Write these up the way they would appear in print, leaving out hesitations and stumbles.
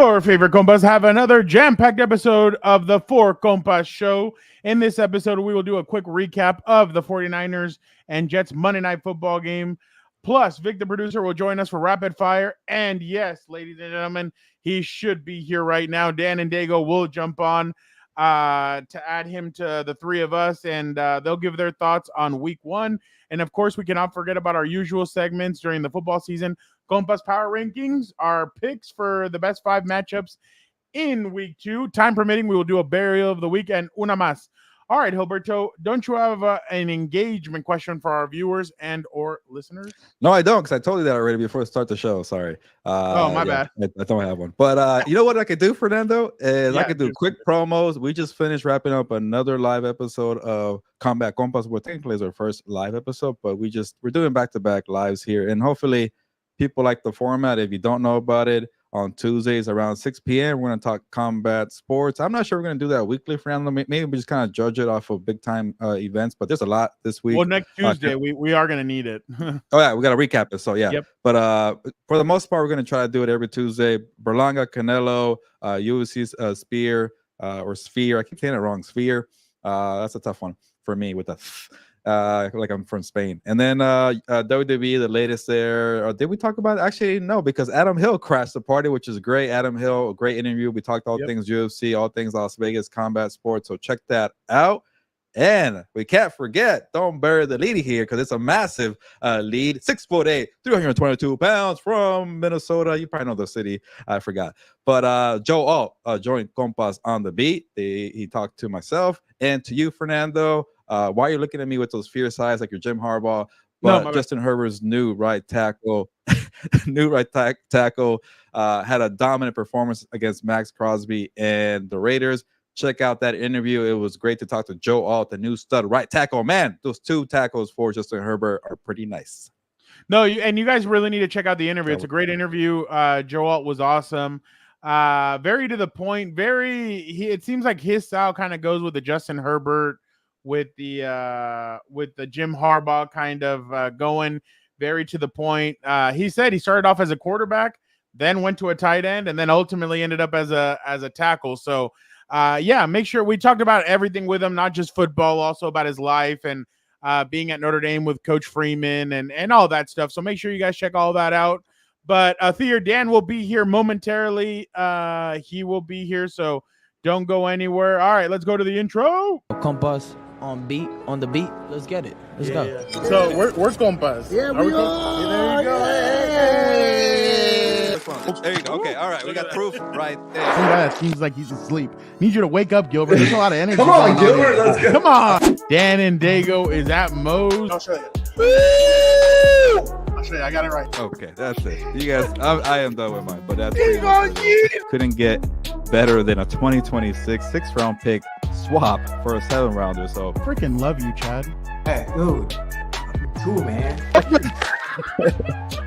Your favorite compas have another jam-packed episode of the Four Compas show. In this episode, we will do a quick recap of the 49ers and Jets Monday Night Football game. Plus, Vic, the producer, will join us for rapid fire. And yes, ladies and gentlemen, he should be here right now. Dan and Dago will jump on to add him to the three of us, and they'll give their thoughts on week one. And of course, we cannot forget about our usual segments during the football season. Compas Power Rankings, our picks for the best 5 matchups in week 2. Time permitting, we will do a burial of the week and una más. All right, Hilberto, don't you have an engagement question for our viewers and or listeners? No, I don't, because I told you that already before we start the show. Sorry. My bad. I don't have one. But you know what I could do, Fernando? Is I could do quick promos. We just finished wrapping up another live episode of Combat Compas. Well, technically it's our first live episode, but we're doing back-to-back lives here. And hopefully people like the format. If you don't know about it, on Tuesdays around 6 p.m. We're going to talk combat sports. I'm not sure we're going to do that weekly, Fernando. Maybe we just kind of judge it off of big-time events, but there's a lot this week. Well, next Tuesday, we are going to need it. Oh, yeah, we got to recap it. So, yeah. Yep. But for the most part, we're going to try to do it every Tuesday. Berlanga, Canelo, UFC's Spear or Sphere. I keep saying it wrong. Sphere. That's a tough one for me with the like I'm from Spain. And then WWE, the latest there. Did we talk about it? Actually, no, because Adam Hill crashed the party, which is great. Adam Hill, a great interview. We talked all things UFC, all things Las Vegas combat sports. So check that out. And we can't forget, don't bury the lead here, because it's a massive lead. 6'8", 322 pounds from Minnesota. You probably know the city. I forgot. But Joe Alt joined Compas on the beat. He talked to myself and to you, Fernando. Why are you looking at me with those fierce eyes like you're Jim Harbaugh? But Justin Herbert's new right tackle, had a dominant performance against Max Crosby and the Raiders. Check out that interview. It was great to talk to Joe Alt, the new stud right tackle. Man, those 2 tackles for Justin Herbert are pretty nice. No, and you guys really need to check out the interview. It's a great interview. Joe Alt was awesome. Very to the point. It seems like his style kind of goes with the Justin Herbert, with the Jim Harbaugh kind of going very to the point. He said he started off as a quarterback, then went to a tight end, and then ultimately ended up as a tackle. So make sure we talked about everything with him, not just football, also about his life and being at Notre Dame with Coach Freeman and all that stuff. So make sure you guys check all that out. But Theo Dan will be here momentarily. He will be here, so don't go anywhere. All right, let's go to the intro. Compas on the beat. Let's get it. Let's go. Yeah. So where's Compas? Yeah, there you go. There you go. Okay, all right. We got proof right there. Some guy that seems like he's asleep. Need you to wake up, Gilbert. There's a lot of energy. Come on, Gilbert. Let's go. Come on. Dan and Dago is at Moe's. I'll show you. I'll show you. I got it right. Okay, that's it. You guys, I am done with mine, but that's couldn't get better than a 2026 6th-round pick swap for a 7-rounder. So freaking love you, Chad. Hey, dude. Cool, man.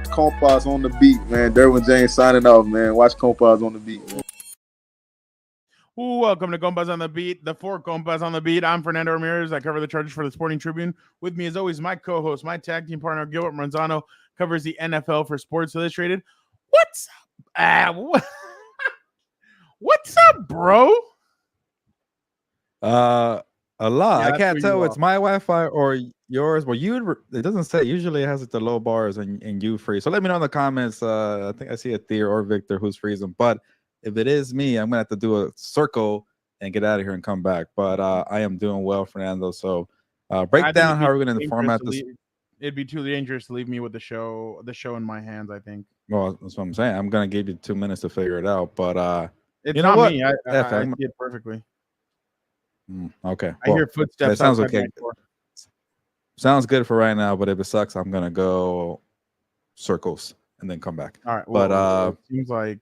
Compas on the beat, man. Derwin James signing off, man. Watch Compas on the beat, man. Welcome to Compas on the Beat, the 4 Compas on the Beat. I'm Fernando Ramirez. I cover the Chargers for the Sporting Tribune. With me, as always, my co-host, my tag team partner, Gilbert Manzano, covers the NFL for Sports Illustrated. What's up? What's up, bro? A lot. Yeah, I can't tell it's my Wi-Fi or yours. Well, it doesn't say. Usually it has the low bars and you freeze. So let me know in the comments. I think I see a Theo or Victor who's freezing. But if it is me, I'm gonna have to do a circle and get out of here and come back. But I am doing well, Fernando. So break down how we're gonna format this. It'd be too dangerous to leave me with the show in my hands, I think. Well, that's what I'm saying. I'm gonna give you 2 minutes to figure it out. But it's you know not what? me. I see it perfectly. Okay. I hear footsteps. That sounds okay. Sounds good for right now, but if it sucks, I'm gonna go circles and then come back. All right. Well, but it seems like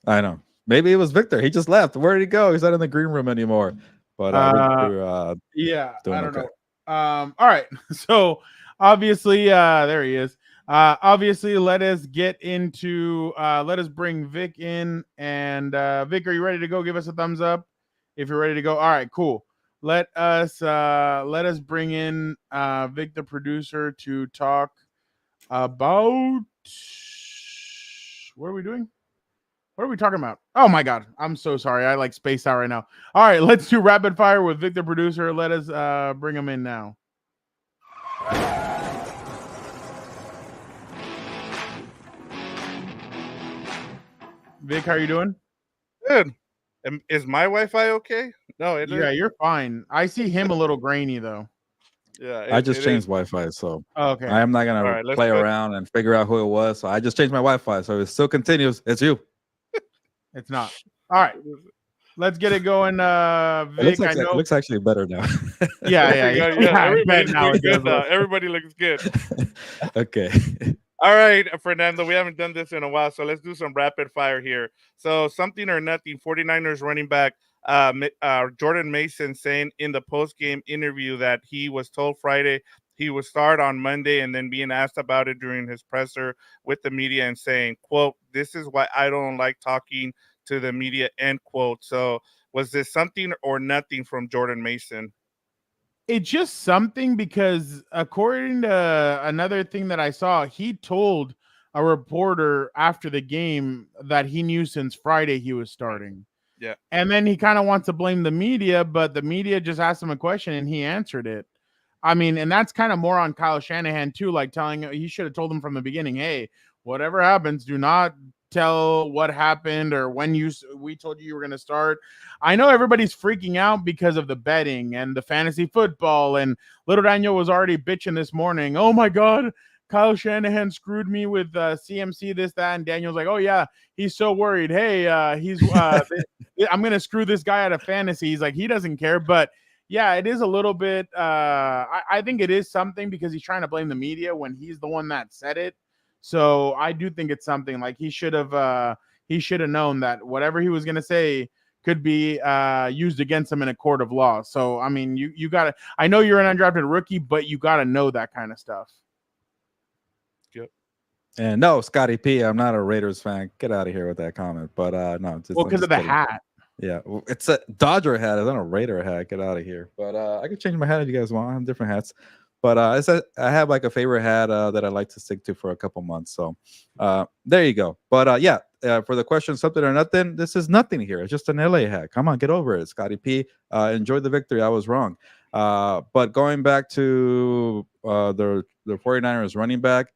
I know. Maybe it was Victor. He just left. Where did he go? He's not in the green room anymore. But I don't know. All right. So obviously, there he is. Obviously, let us get into. Let us bring Vic in. And Vic, are you ready to go? Give us a thumbs up if you're ready to go. All right. Cool. Let us bring in Vic, the producer, to talk about. What are we doing? What are we talking about? Oh my God. I'm so sorry. I like spaced out right now. All right, let's do rapid fire with Vic, the producer. Let us bring him in now. Vic, how are you doing? Good. Is my Wi-Fi okay? No, Yeah, you're fine. I see him a little grainy though. Yeah, I just changed Wi-Fi, so okay. I am not gonna play around and figure out who it was. So I just changed my Wi-Fi, so it still continues. It's you. It's not. All right. Let's get it going. Vic, it looks actually better now. yeah. Everybody's looking good now. Everybody looks good. Okay. All right, Fernando, we haven't done this in a while, so let's do some rapid fire here. So something or nothing, 49ers running back Jordan Mason saying in the post-game interview that he was told Friday he would start on Monday, and then being asked about it during his presser with the media and saying, quote, "This is why I don't like talking to the media," end quote. So was this something or nothing from Jordan Mason? It's just something, because according to another thing that I saw, he told a reporter after the game that he knew since Friday he was starting. Yeah. And then he kind of wants to blame the media, but the media just asked him a question and he answered it. I mean, and that's kind of more on Kyle Shanahan too, like he should have told him from the beginning, hey, whatever happens, do not tell what happened or when we told you were going to start. I know everybody's freaking out because of the betting and the fantasy football, and Little Daniel was already bitching this morning. Oh my God, Kyle Shanahan screwed me with CMC, this, that, and Daniel's like, oh yeah, he's so worried. Hey, I'm going to screw this guy out of fantasy. He's like, he doesn't care. But yeah, it is a little bit, I think it is something, because he's trying to blame the media when he's the one that said it. So I do think it's something like he should have known that whatever he was going to say could be used against him in a court of law. So, I mean, you got to, I know you're an undrafted rookie, but you got to know that kind of stuff. Yep. And no, Scotty P, I'm not a Raiders fan. Get out of here with that comment. But no, because of the hat. Yeah, it's a Dodger hat. It's not a Raider hat. Get out of here. But I can change my hat if you guys want. I have different hats. But I have like a favorite hat that I like to stick to for a couple months. So there you go. But yeah, for the question, something or nothing, this is nothing here. It's just an LA hat. Come on, get over it. Scotty P, enjoy the victory. I was wrong. But going back to the 49ers running back,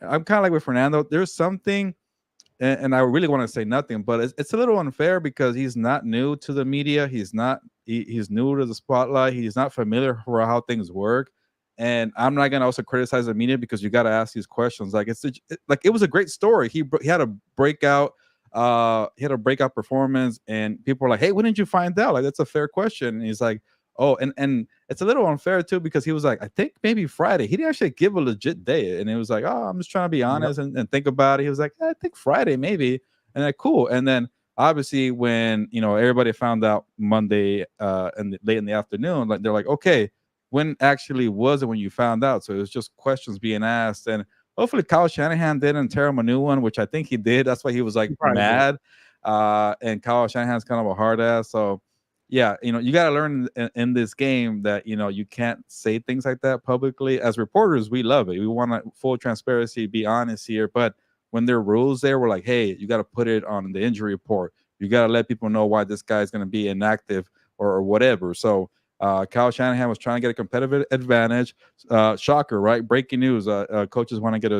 I'm kind of like with Fernando. There's something, and I really want to say nothing, but it's a little unfair because he's not new to the media. He's new to the spotlight. He's not familiar for how things work. And I'm not gonna also criticize the media because you got to ask these questions. Like it was a great story. He had a breakout. He had a breakout performance, and people were like, "Hey, when did you find out?" Like, that's a fair question. And he's like, "Oh," and it's a little unfair too because he was like, "I think maybe Friday." He didn't actually give a legit day, and it was like, "Oh, I'm just trying to be honest and think about it." He was like, "I think Friday maybe," and like, cool. And then obviously when everybody found out Monday and late in the afternoon, like they're like, "Okay, when actually was it when you found out?" So it was just questions being asked, and hopefully Kyle Shanahan didn't tear him a new one, which I think he did. That's why he was like mad. And Kyle Shanahan's kind of a hard ass. So yeah, you got to learn in this game that you can't say things like that publicly. As reporters, we love it. We want full transparency, be honest here. But when there are rules there, we're like, hey, you got to put it on the injury report. You got to let people know why this guy is going to be inactive or whatever. So Kyle Shanahan was trying to get a competitive advantage. Shocker, right? Breaking news. Coaches want to get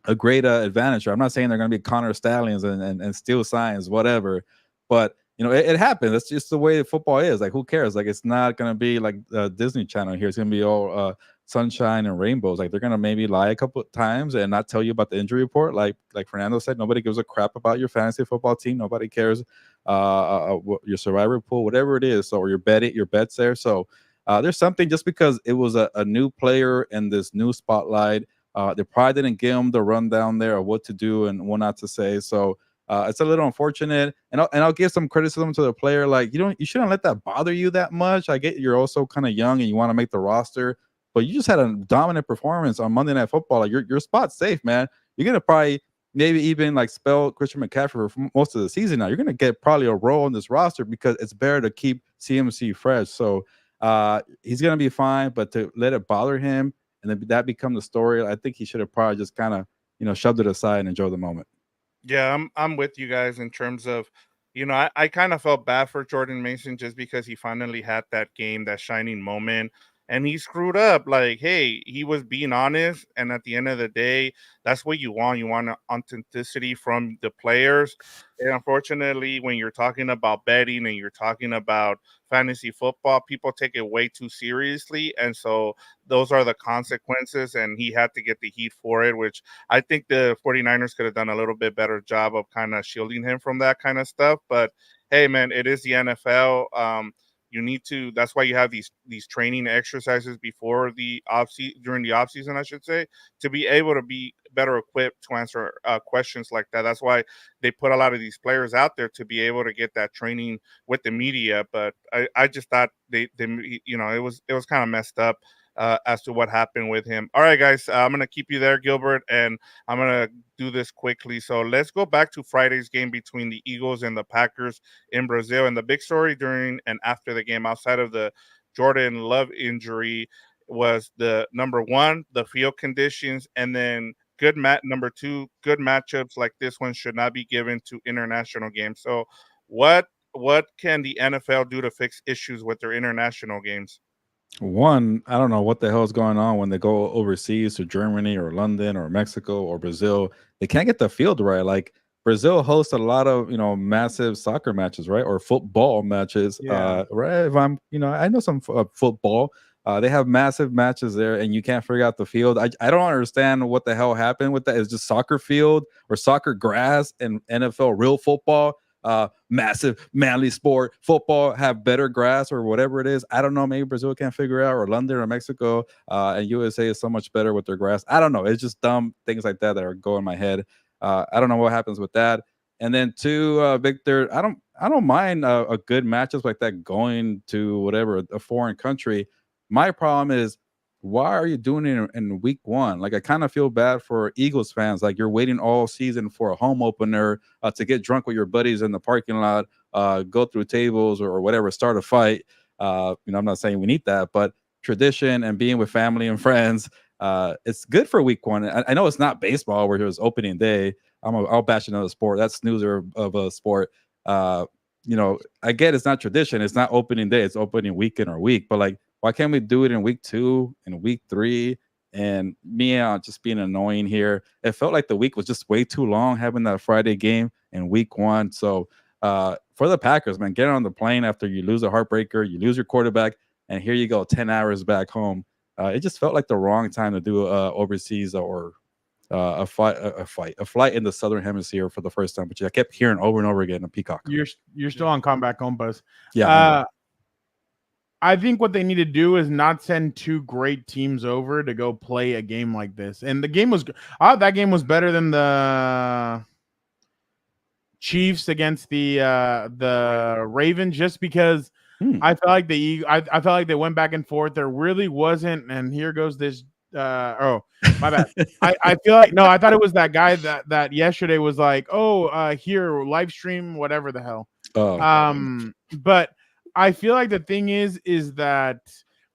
a great advantage. I'm not saying they're going to be Connor Stallions and steal signs, whatever. But it happens. That's just the way football is. Like, who cares? Like, it's not going to be like Disney Channel here. It's going to be all sunshine and rainbows. Like, they're going to maybe lie a couple of times and not tell you about the injury report. Like Fernando said, nobody gives a crap about your fantasy football team. Nobody cares your survivor pool, whatever it is. So, or your bets there. So there's something, just because it was a new player in this new spotlight. They probably didn't give him the rundown there of what to do and what not to say. So it's a little unfortunate, and I'll give some criticism to the player. Like, you shouldn't let that bother you that much. I get you're also kind of young and you want to make the roster, but you just had a dominant performance on Monday Night Football. Like, your spot's safe, man. You're gonna probably maybe even like spell Christian McCaffrey for most of the season now. You're gonna get probably a role in this roster because it's better to keep CMC fresh. So he's gonna be fine, but to let it bother him and then that become the story, I think he should have probably just kind of shoved it aside and enjoyed the moment. Yeah, I'm with you guys in terms of, I kind of felt bad for Jordan Mason just because he finally had that game, that shining moment, and he screwed up. Like, hey, he was being honest, and at the end of the day, that's what you want. You want authenticity from the players. And unfortunately, when you're talking about betting and you're talking about fantasy football, people take it way too seriously, and so those are the consequences. And he had to get the heat for it, which I think the 49ers could have done a little bit better job of kind of shielding him from that kind of stuff. But hey, man, it is the NFL. You need to. That's why you have these training exercises before the during the off season, I should say, to be able to be better equipped to answer questions like that. That's why they put a lot of these players out there to be able to get that training with the media. But I just thought it was kind of messed up as to what happened with him. All right, guys, I'm going to keep you there, Gilbert, and I'm going to do this quickly. So let's go back to Friday's game between the Eagles and the Packers in Brazil. And the big story during and after the game, outside of the Jordan Love injury, was the number one, the field conditions, and then number two, good matchups like this one should not be given to international games. So what can the NFL do to fix issues with their international games? One, I don't know what the hell is going on when they go overseas to Germany or London or Mexico or Brazil. They can't get the field right. Like Brazil hosts a lot of massive soccer matches, right, or football matches. Yeah. Right. If I'm, I know some football. They have massive matches there, and you can't figure out the field. I don't understand what the hell happened with that. It's just soccer field or soccer grass and NFL real football. Massive manly sport. Football have better grass or whatever it is. I don't know. Maybe Brazil can't figure it out, or London or Mexico. And USA is so much better with their grass. I don't know. It's just dumb things like that are going in my head. I don't know what happens with that. And then two, Victor, I don't mind a good matchup like that going to whatever a foreign country. My problem is, why are you doing it in week one? Like, I kind of feel bad for Eagles fans. Like, you're waiting all season for a home opener to get drunk with your buddies in the parking lot, go through tables or whatever, start a fight. I'm not saying we need that, but tradition and being with family and friends, it's good for week one. I know it's not baseball where it was opening day. I'll bash another sport. That's snoozer of a sport. I get it's not tradition. It's not opening day. It's opening weekend or week. But like, why can't we do it in week 2 and week 3? And me just being annoying here. It felt like the week was just way too long having that Friday game in week 1. So for the Packers, man, get on the plane after you lose a heartbreaker, you lose your quarterback, and here you go, 10 hours back home. It just felt like the wrong time to do overseas or a flight in the Southern Hemisphere for the first time, which I kept hearing over and over again in Peacock. You're still on Combat Compas. Yeah. I think what they need to do is not send two great teams over to go play a game like this. And the game was, that game was better than the Chiefs against the Ravens, just because I felt like I felt like they went back and forth. There really wasn't, and here goes this. My bad. I feel like I thought it was that guy that yesterday was like, here, live stream, whatever the hell. But I feel like the thing is that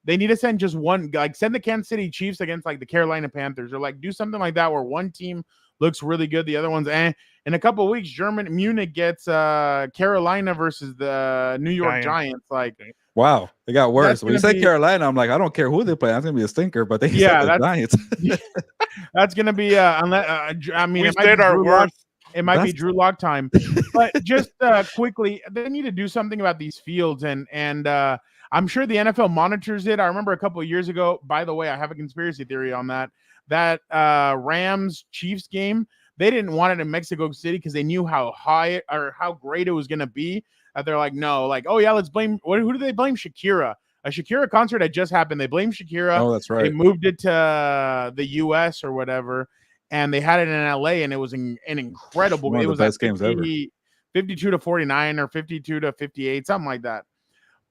they need to send just one, like send the Kansas City Chiefs against like the Carolina Panthers, or like do something like that where one team looks really good, the other one's in a couple of weeks, Munich gets Carolina versus the New York Giants. Like, wow, it got worse. When you say Carolina, I'm like, I don't care who they play. That's gonna be a stinker. But they said the Giants. That's gonna be unless we said our worst. It might be Drew Lock time. But just quickly, they need to do something about these fields, and I'm sure the NFL monitors it. I remember a couple of years ago, by the way, I have a conspiracy theory on that Rams Chiefs game. They didn't want it in Mexico City because they knew how high or how great it was going to be. They're like, no, like, oh yeah, let's blame. Who do they blame? Shakira. A Shakira concert had just happened. They blamed Shakira. Oh, that's right. They moved it to the U.S. or whatever, and they had it in L.A. and it was an incredible. One of the best games ever. 52-49 or 52-58, something like that.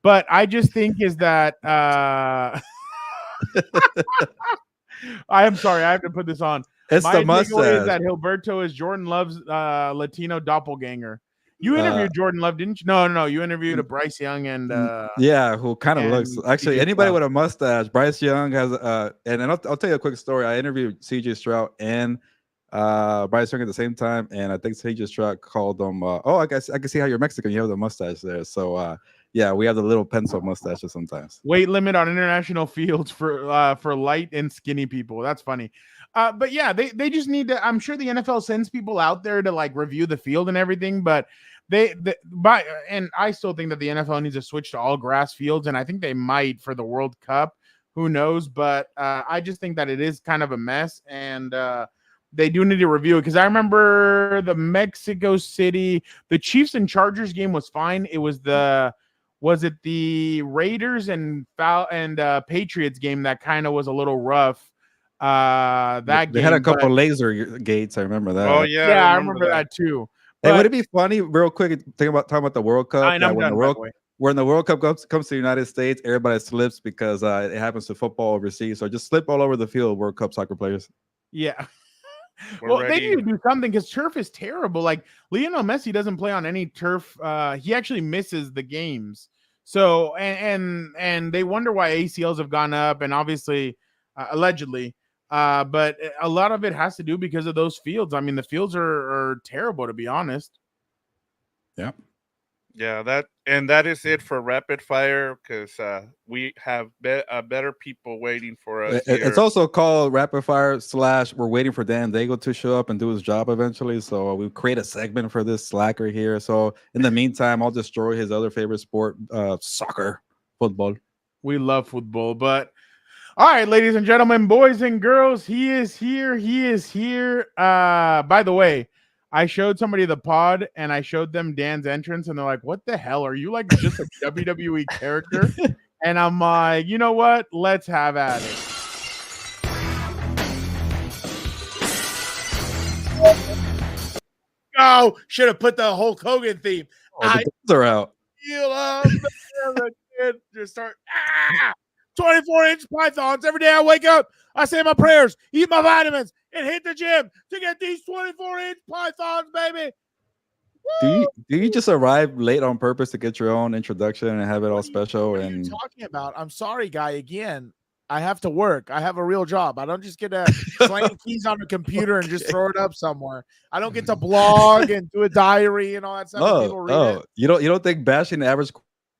But I just think is that I am sorry, I have to put this on. It's the mustache. Is that Gilberto is Jordan Love's Latino doppelganger. You interviewed Jordan Love, didn't you? No. You interviewed a Bryce Young and who kind of looks actually anybody with a mustache. Bryce Young has and I'll tell you a quick story. I interviewed CJ Stroud and Bryce Young at the same time, and I think Sage Stroud called them. Oh, I guess I can see how you're Mexican. You have the mustache there, so yeah, we have the little pencil mustaches sometimes. Weight limit on international fields for light and skinny people. That's funny. But yeah, they just need to. I'm sure the NFL sends people out there to like review the field and everything, but and I still think that the NFL needs to switch to all grass fields, and I think they might for the World Cup. Who knows? But I just think that it is kind of a mess, and they do need to review it because I remember the Mexico City, the Chiefs and Chargers game was fine. It was it the Raiders and Patriots game that kind of was a little rough? They had a couple laser gates. I remember that. Oh yeah, I remember that too. Hey, would it be funny, real quick, talking about the World Cup? When the World Cup comes to the United States, everybody slips because it happens to football overseas. So just slip all over the field, World Cup soccer players. Yeah. Well, they need to do something because turf is terrible. Like Lionel Messi doesn't play on any turf. He actually misses the games. So and they wonder why ACLs have gone up, and obviously, allegedly. But a lot of it has to do because of those fields. I mean, the fields are terrible, to be honest. Yeah. Yeah, that is it for rapid fire because we have better people waiting for us. It's also called rapid fire / we're waiting for Dan Dago to show up and do his job eventually. So we create a segment for this slacker here. So in the meantime, I'll destroy his other favorite sport, soccer, football. We love football, but all right, ladies and gentlemen, boys and girls, he is here. He is here. By the way, I showed somebody the pod and I showed them Dan's entrance and they're like, what the hell? Are you like just a WWE character? And I'm like, you know what? Let's have at it. Oh, should have put the Hulk Hogan theme. They're out. Just start 24-inch pythons. Every day I wake up, I say my prayers, eat my vitamins, and hit the gym to get these 24-inch pythons, baby. Do you just arrive late on purpose to get your own introduction and have it all special? What are you talking about? I'm sorry, guy. Again, I have to work. I have a real job. I don't just get to slang keys on a computer and just throw it up somewhere. I don't get to blog and do a diary and all that stuff. You don't think bashing the average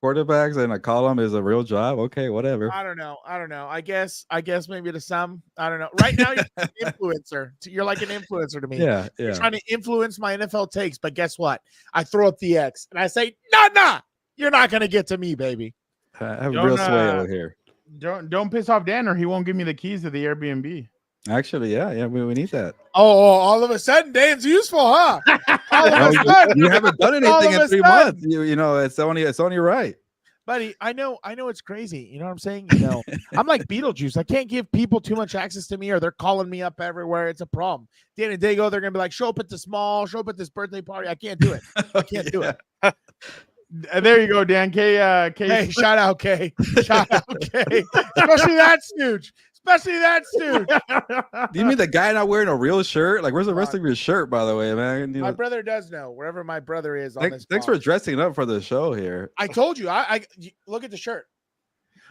quarterbacks in a column is a real job? Okay, whatever. I don't know. I guess maybe to some. I don't know. Right now you're an influencer. You're like an influencer to me. Yeah. You're trying to influence my NFL takes, but guess what? I throw up the X and I say, nah, you're not gonna get to me, baby. I have real sway over here. Don't piss off Dan or he won't give me the keys to the Airbnb. Actually, yeah, we need that. Oh, all of a sudden, Dan's useful, huh? You haven't done anything in 3 months. You know, it's only right. Buddy, I know it's crazy. You know what I'm saying? You know, I'm like Beetlejuice. I can't give people too much access to me or they're calling me up everywhere. It's a problem. Dan and Dago, they're going to be like, show up at the small, show up at this birthday party. I can't do it. I can't do it. There you go, Dan. K. Hey, shout out, K. Shout out, K. Especially that stooge. Do you mean the guy not wearing a real shirt? Like, where's the rest of your shirt, by the way, man? My brother does know. Wherever my brother is on this. Thanks for dressing up for the show here. I told you. I look at the shirt.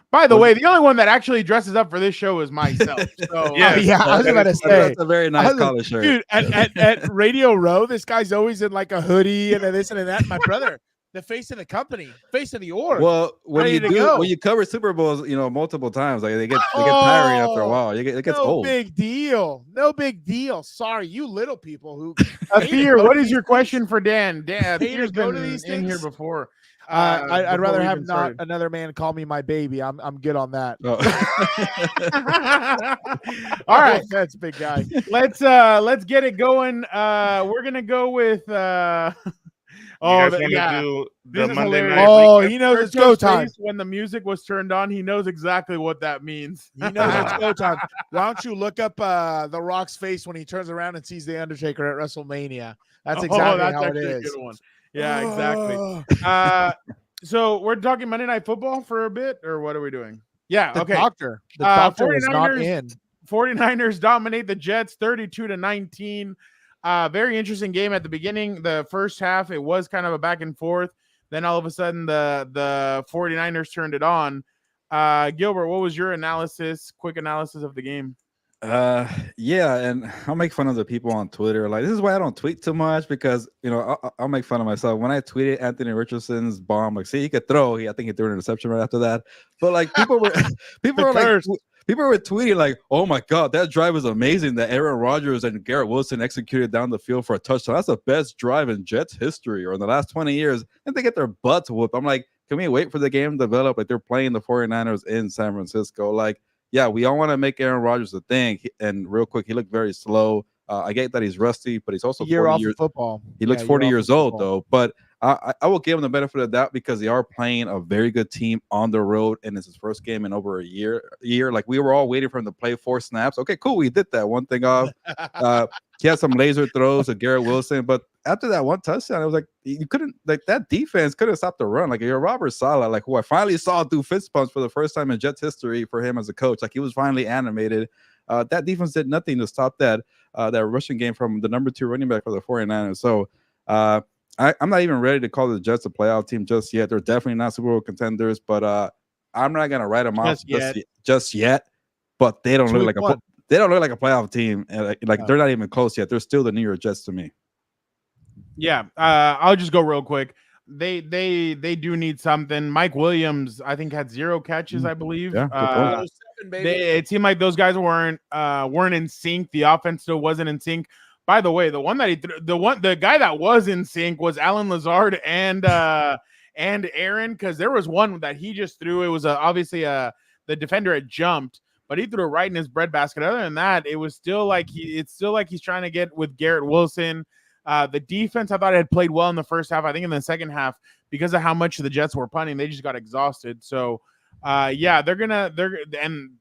By the way, the only one that actually dresses up for this show is myself. So yeah, I was about to say that's a very nice collar shirt, dude. At Radio Row, this guy's always in like a hoodie and this and that. My brother. The face of the company, face of the org. Well, when you cover Super Bowls, you know, multiple times, like they get tiring after a while. It gets old. No big deal. Sorry, you little people who. Fear. What is your question for Dan? Dan, Fear's been to these in here before. I'd rather have not another man call me my baby. I'm good on that. Oh. All right, that's big guy. Let's get it going. We're gonna go with. Do the Monday night. Oh, he knows it's go time. When the music was turned on, he knows exactly what that means. He knows it's go time. Why don't you look up The Rock's face when he turns around and sees the Undertaker at WrestleMania? That's exactly how it is. A good one. Yeah, exactly. So we're talking Monday Night Football for a bit, or what are we doing? Yeah, okay. The doctor was not in. 49ers dominate the Jets 32-19. Very interesting game at the beginning. The first half, it was kind of a back and forth. Then all of a sudden, the 49ers turned it on. Gilbert, what was your quick analysis of the game? Yeah, and I'll make fun of the people on Twitter. Like, this is why I don't tweet too much, because I'll make fun of myself. When I tweeted Anthony Richardson's bomb, like, see, he could throw. I think he threw an interception right after that. But like, people were people were tweeting like, "Oh my God, that drive was amazing! That Aaron Rodgers and Garrett Wilson executed down the field for a touchdown. That's the best drive in Jets history, or in the last 20 years." And they get their butts whooped. I'm like, can we wait for the game to develop? Like, they're playing the 49ers in San Francisco. Like, yeah, we all want to make Aaron Rodgers a thing. And real quick, he looked very slow. I get that he's rusty, but he's also 40 years football. He looks 40 years old, though. But I will give him the benefit of the doubt, because they are playing a very good team on the road, and it's his first game in over a year. Like, we were all waiting for him to play 4 snaps. Okay, cool. We did that one thing off. He had some laser throws to Garrett Wilson, but after that one touchdown, I was like, you couldn't, like, that defense couldn't stop the run. Like, you're Robert Saleh, like, who I finally saw do fist pumps for the first time in Jets history for him as a coach. Like, he was finally animated. That defense did nothing to stop that rushing game from the number 2 running back for the 49ers. So I'm not even ready to call the Jets a playoff team just yet. They're definitely not Super Bowl contenders, but I'm not gonna write them off just yet. But they don't look like a playoff team. They're not even close yet. They're still the New York Jets to me. Yeah, I'll just go real quick. They do need something. Mike Williams, I think, had 0 catches, I believe. Yeah, it seemed like those guys weren't in sync. The offense still wasn't in sync. By the way, the guy that was in sync was Alan Lazard and Aaron, because there was one that he just threw. It was obviously the defender had jumped, but he threw it right in his breadbasket. Other than that, it was still like he's trying to get with Garrett Wilson. The defense, I thought, had played well in the first half. I think in the second half, because of how much the Jets were punting, they just got exhausted. So, yeah, and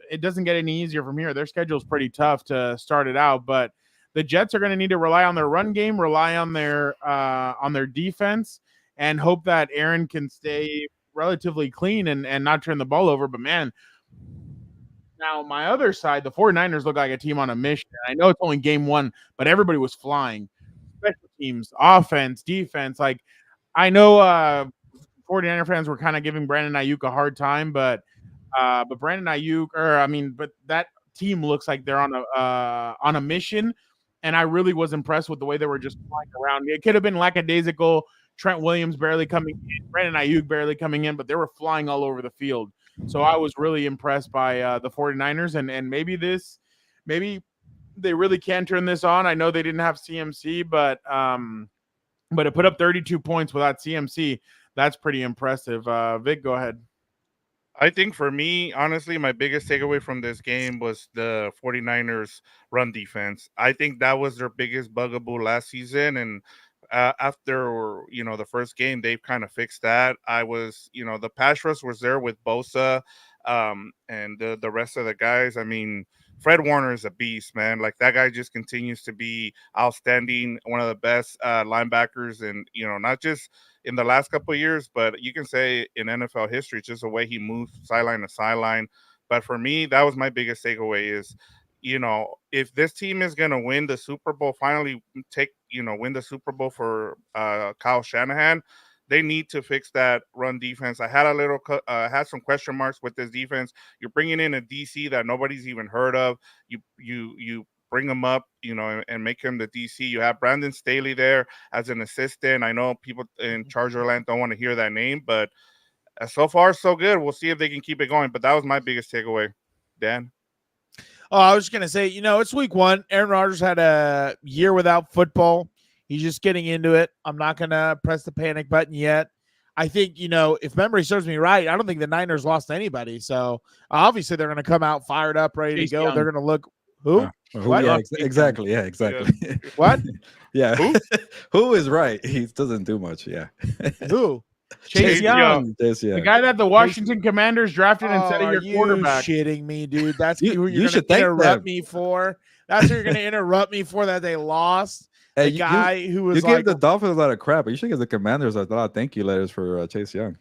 it doesn't get any easier from here. Their schedule is pretty tough to start it out, but the Jets are going to need to rely on their run game, rely on their defense, and hope that Aaron can stay relatively clean and not turn the ball over. But man, now my other side, the 49ers look like a team on a mission. I know it's only game 1, but everybody was flying. Special teams, offense, defense. Like, I know 49er fans were kind of giving Brandon Ayuk a hard time, but Brandon Ayuk, but that team looks like they're on a mission, and I really was impressed with the way they were just flying around. It could have been lackadaisical, Trent Williams barely coming in, Brandon Ayuk barely coming in, but they were flying all over the field. So I was really impressed by the 49ers, and maybe they really can turn this on. I know they didn't have CMC, but it put up 32 points without CMC. That's pretty impressive. Vic, go ahead. I think for me, honestly, my biggest takeaway from this game was the 49ers run defense. I think that was their biggest bugaboo last season, and after the first game, they've kind of fixed that. The pass rush was there with Bosa and the rest of the guys. I mean, Fred Warner is a beast, man. Like, that guy just continues to be outstanding, one of the best linebackers, and not just in the last couple of years, but you can say in NFL history, just the way he moves sideline to sideline. But for me, that was my biggest takeaway is, if this team is going to win the Super Bowl, finally win the Super Bowl for Kyle Shanahan, they need to fix that run defense. I had had some question marks with this defense. You're bringing in a DC that nobody's even heard of. You bring him up, and make him the DC. You have Brandon Staley there as an assistant. I know people in Charger land don't want to hear that name, but so far so good. We'll see if they can keep it going. But that was my biggest takeaway. Dan? Oh, I was just going to say, it's week 1. Aaron Rodgers had a year without football. He's just getting into it. I'm not going to press the panic button yet. I think, if memory serves me right, I don't think the Niners lost anybody. So obviously they're going to come out fired up, ready to go. Young. They're going to look who? What? Yeah, exactly. Yeah, exactly. Yeah. What? Yeah. Who is right? He doesn't do much. Yeah. Who? Chase Young. The guy that the Washington Commanders drafted instead of your quarterback. Shitting me, dude. That's who you're you going to interrupt me for. That's who you're going to interrupt me for, that they lost. Hey, the guy who was you gave the Dolphins a lot of crap, but you should give the Commanders a lot of thank you letters for Chase Young.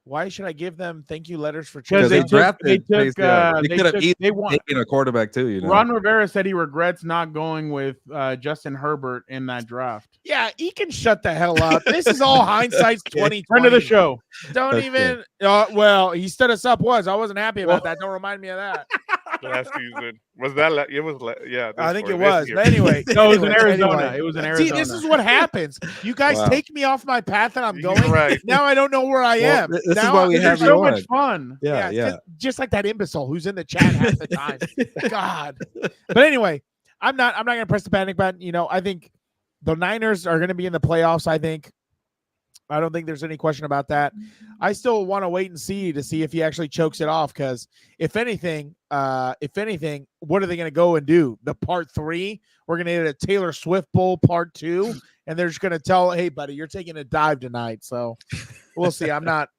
Why should I give them thank you letters for Chase? Because they drafted Chase Young. They could have taken a quarterback too. Ron Rivera said he regrets not going with Justin Herbert in that draft. Yeah, he can shut the hell up. This is all hindsight's 2020. Friend of the show. Don't even. Well, he stood us up. I wasn't happy about that. Don't remind me of that. last season. Was that? It was. Yeah, I think it this was. year. But anyway, No, it was in anyways, Arizona. anyway. It was in See, Arizona. this is what happens. You guys Wow. take me off my path and I'm You're going. right. Now I don't know where I am. This now is why we It's have you so on. much fun. Yeah. Just like that imbecile who's in the chat half the time. God. But anyway, I'm not gonna press the panic button. You know, I think the Niners are gonna be in the playoffs. I don't think there's any question about that. I still want to wait and see to see if he actually chokes it off. Because if anything, what are they going to go and do? The part 3, we're going to get a Taylor Swift Bowl part 2, and they're just going to tell, hey, buddy, you're taking a dive tonight. So we'll see. I'm not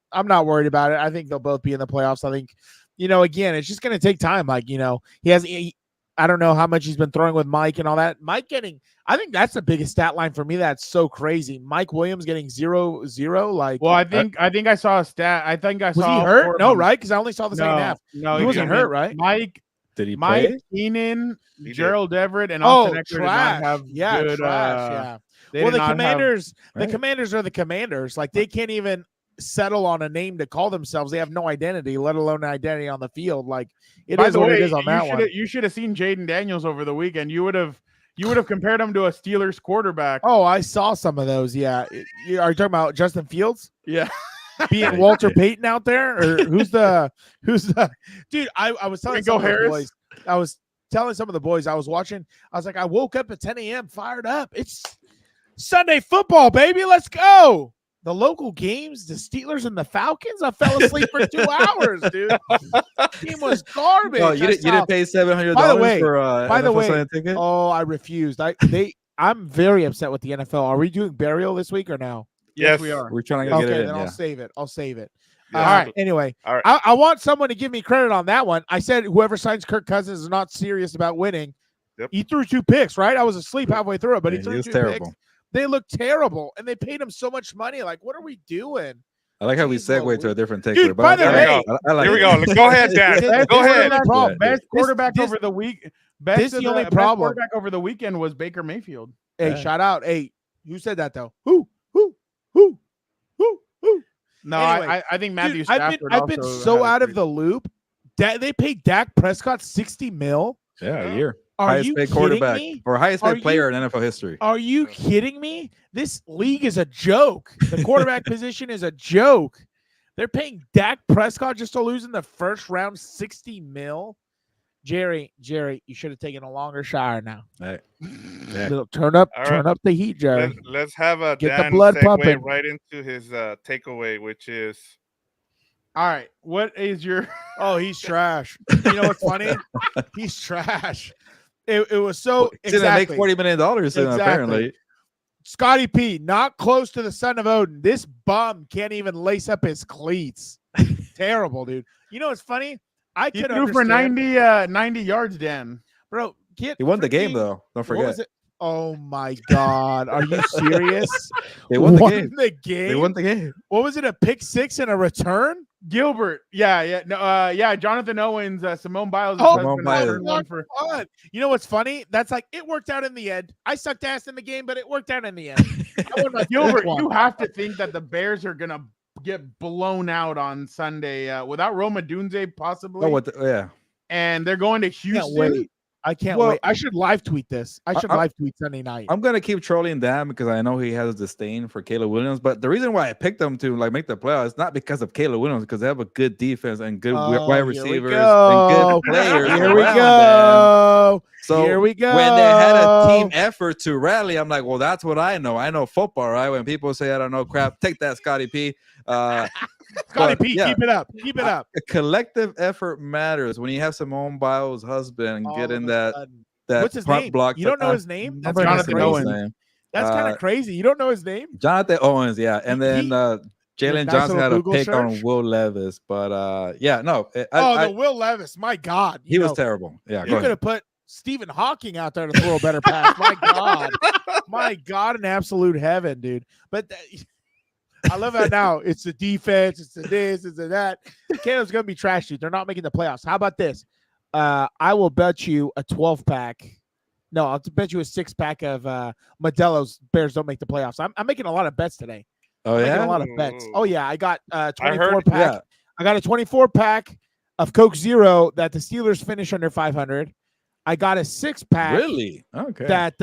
worried about it. I think they'll both be in the playoffs. I think, again, it's just going to take time. Like, I don't know how much he's been throwing with Mike and all that. I think that's the biggest stat line for me. That's so crazy. Mike Williams getting 0-0. Like, well, I think I saw a stat. I think I saw. Was he hurt? No, right? Because I only saw the second half. No, he wasn't hurt, right? Mike. Did he Mike play? Keenan, He did. Gerald Everett, and Austin Eckler did not trash. have Yeah, good. trash. Yeah. They Well, did the not Commanders, Right. the Commanders are the Commanders. Like, they can't even settle on a name to call themselves. They have no identity, let alone an identity on the field. Like, it By is the what way, it is on that one. you should have seen Jaden Daniels over the weekend. You would have compared him to a Steelers quarterback. Oh, I saw some of those. Yeah. Are you talking about Justin Fields Yeah. being Walter Payton out there, or who's the dude? I was telling some of the boys. I was telling some of the boys I was watching. I was like, I woke up at 10 a.m. fired up. It's Sunday football, baby. Let's go. The local games, the Steelers and the Falcons. I fell asleep for 2 hours, dude. Team was garbage. Oh, you didn't pay $700 By the way, for NFL Sunday ticket? Oh, I refused. I'm very upset with the NFL. Are we doing burial this week or no? Yes, we are. We're trying to Okay, get it in. then Yeah. I'll save it. Yeah. All right. Anyway, All right. I want someone to give me credit on that one. I said whoever signs Kirk Cousins is not serious about winning. Yep. He threw 2 picks, right? I was asleep halfway through it, but Yeah, he threw he was 2 terrible. picks. They look terrible, and they paid him so much money. Like, what are we doing? I like how we Jeez segue to a different take. Dude, by the There we way, go. I like Here we it. go. Go ahead, Dan. This- Go this is ahead. the problem. Best quarterback This- over the week. this is the only problem. Quarterback over the weekend was Baker Mayfield. Hey, Yeah. shout out. Hey, who said that though? Who? No, Anyway, I think Matthew Dude, Stafford. I've been also so had a out of great- the loop. They paid Dak Prescott $60 million. Yeah, a year. Are Highest you paid kidding quarterback me? or highest Are paid player in NFL history. Are you kidding me? This league is a joke. The quarterback position is a joke. They're paying Dak Prescott just to lose in the first round $60 million. Jerry, you should have taken a longer shower now. Hey. Yeah. Turn up All right. the heat, Jerry. Let's have a Get the Dan blood segue pumping. right into his takeaway, which is All right, what is your? Oh, he's trash. You know what's funny? He's trash. It was so He's gonna make exactly. $40 million soon, Exactly. apparently. Scotty P, not close to the son of Odin. This bum can't even lace up his cleats. Terrible, dude. You know what's funny? I He could threw for understand- 90 yards, Dan. Bro, get He won the game freaking- though. Don't What forget. was it? Oh my God. Are you serious? They won the game. the game? They won the game. What was it? A pick six and a return? Gilbert, yeah. Jonathan Owens, Simone Biles. Oh, Simone Biles. One for, Fun. You know what's funny? That's like it worked out in the end. I sucked ass in the game, but it worked out in the end. I won my Gilbert, fifth one. you have to think that the Bears are gonna get blown out on Sunday without Roma Dunze possibly, Yeah. and they're going to Can't Houston. wait. I can't Well, wait. I should live tweet this. I should live tweet Sunday night. I'm gonna keep trolling Dan because I know he has a disdain for Caleb Williams. But the reason why I picked them to make the playoffs is not because of Caleb Williams, because they have a good defense and good Oh, wide here we receivers go. and good players. Here we around them. go. So Here we go. when they had a team effort to rally, I'm like, well, that's what I know. I know football, right? When people say I don't know crap, take that, Scotty P. Scotty but, P, yeah. keep it up. Keep it up. A collective effort matters. When you have Simone Biles' husband All get in of a that sudden. that What's his punt name? block, You don't know his name? That's nobody Jonathan knows his Owens. name. That's kind Uh, of crazy. You don't know his name? Jonathan Owens, yeah, and He- then Jalen nice Johnson little had a Google pick on search. Will Levis, but yeah, no, The Will Levis. My God. he was terrible. Yeah, You go could ahead. have put Stephen Hawking out there to throw a better pass. My God. My God, in absolute heaven, dude. But I love how now it's the defense, it's the this, it's the that. Caleb's going to be trash, dude. They're not making the playoffs. How about this? I will bet you a 12-pack. No, I'll bet you a 6-pack of Modelo's Bears don't make the playoffs. I'm making a lot of bets today. Oh I'm making yeah, a lot of bets. Ooh. Oh, yeah. I got 24 heard- pack. yeah. I got a 24 pack of Coke Zero that the Steelers finish under 500. I got a 6-pack. Really? Okay. That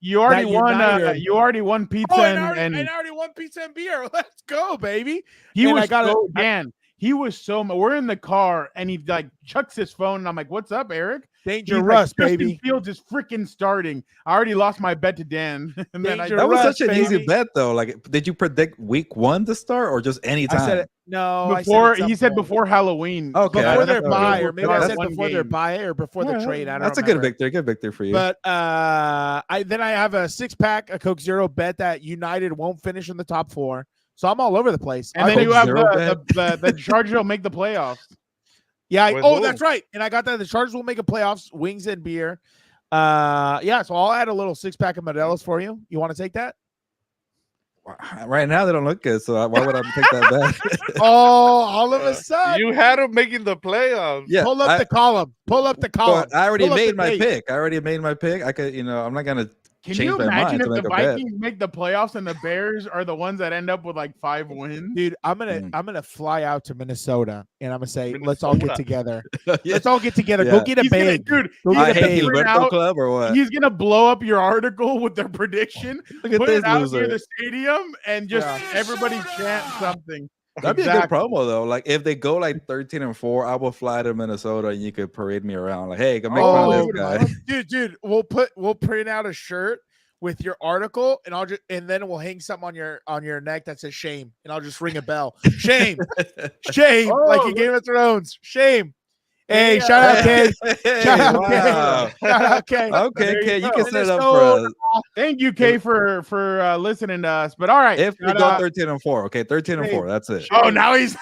you already won. United. You already won pizza. Oh, and I already won pizza and beer. Let's go, baby. He and was I got so Dan. He was so. We're in the car, and he like chucks his phone, and I'm like, "What's up, Eric?" Dangerous, like, baby. Justin Fields is freaking starting. I already lost my bet to Dan. And then that was such an easy bet, though. Like, did you predict week 1 to start, or just any time? I said it. No, before he said before Halloween. Okay, before their bye, or maybe I said one before game. their bye, or before the trade. I don't. That's remember. a good victory for you. But I have a 6-pack, a Coke Zero bet that United won't finish in the top 4. So I'm all over the place. And then you have the Chargers will make the playoffs. Yeah. That's right. And I got that the Chargers will make a playoffs, wings and beer. Yeah. So I'll add a little 6-pack of Modelo's for you. You want to take that? Right now they don't look good, so why would I take that bet? All of a sudden you had them making the playoffs. Yeah, pull up the column. I already made my pick. I could, I'm not gonna. Can you imagine if the Vikings make the playoffs and the Bears are the ones that end up with like 5 wins? Dude, I'm gonna fly out to Minnesota and I'm gonna say, let's all get together. Let's all get together. Yeah. Go get a bag. Dude, Club or what? He's gonna blow up your article with their prediction. Look at put this it out loser. Near the stadium and just everybody chant something. That'd be a good promo though. Like if they go like 13-4, I will fly to Minnesota and you could parade me around. Like, hey, go make fun of this guy. Dude, we'll print out a shirt with your article and then we'll hang something on your neck that says shame, and I'll just ring a bell. Shame. Like in Game of Thrones. Shame. Hey, shout out, Kay. Shout out, Kay. Okay, Kay, you can set it up for us. Thank you, Kay, for listening to us. But all right, if we go 13-4, okay, 13-4, that's it. Oh, now he's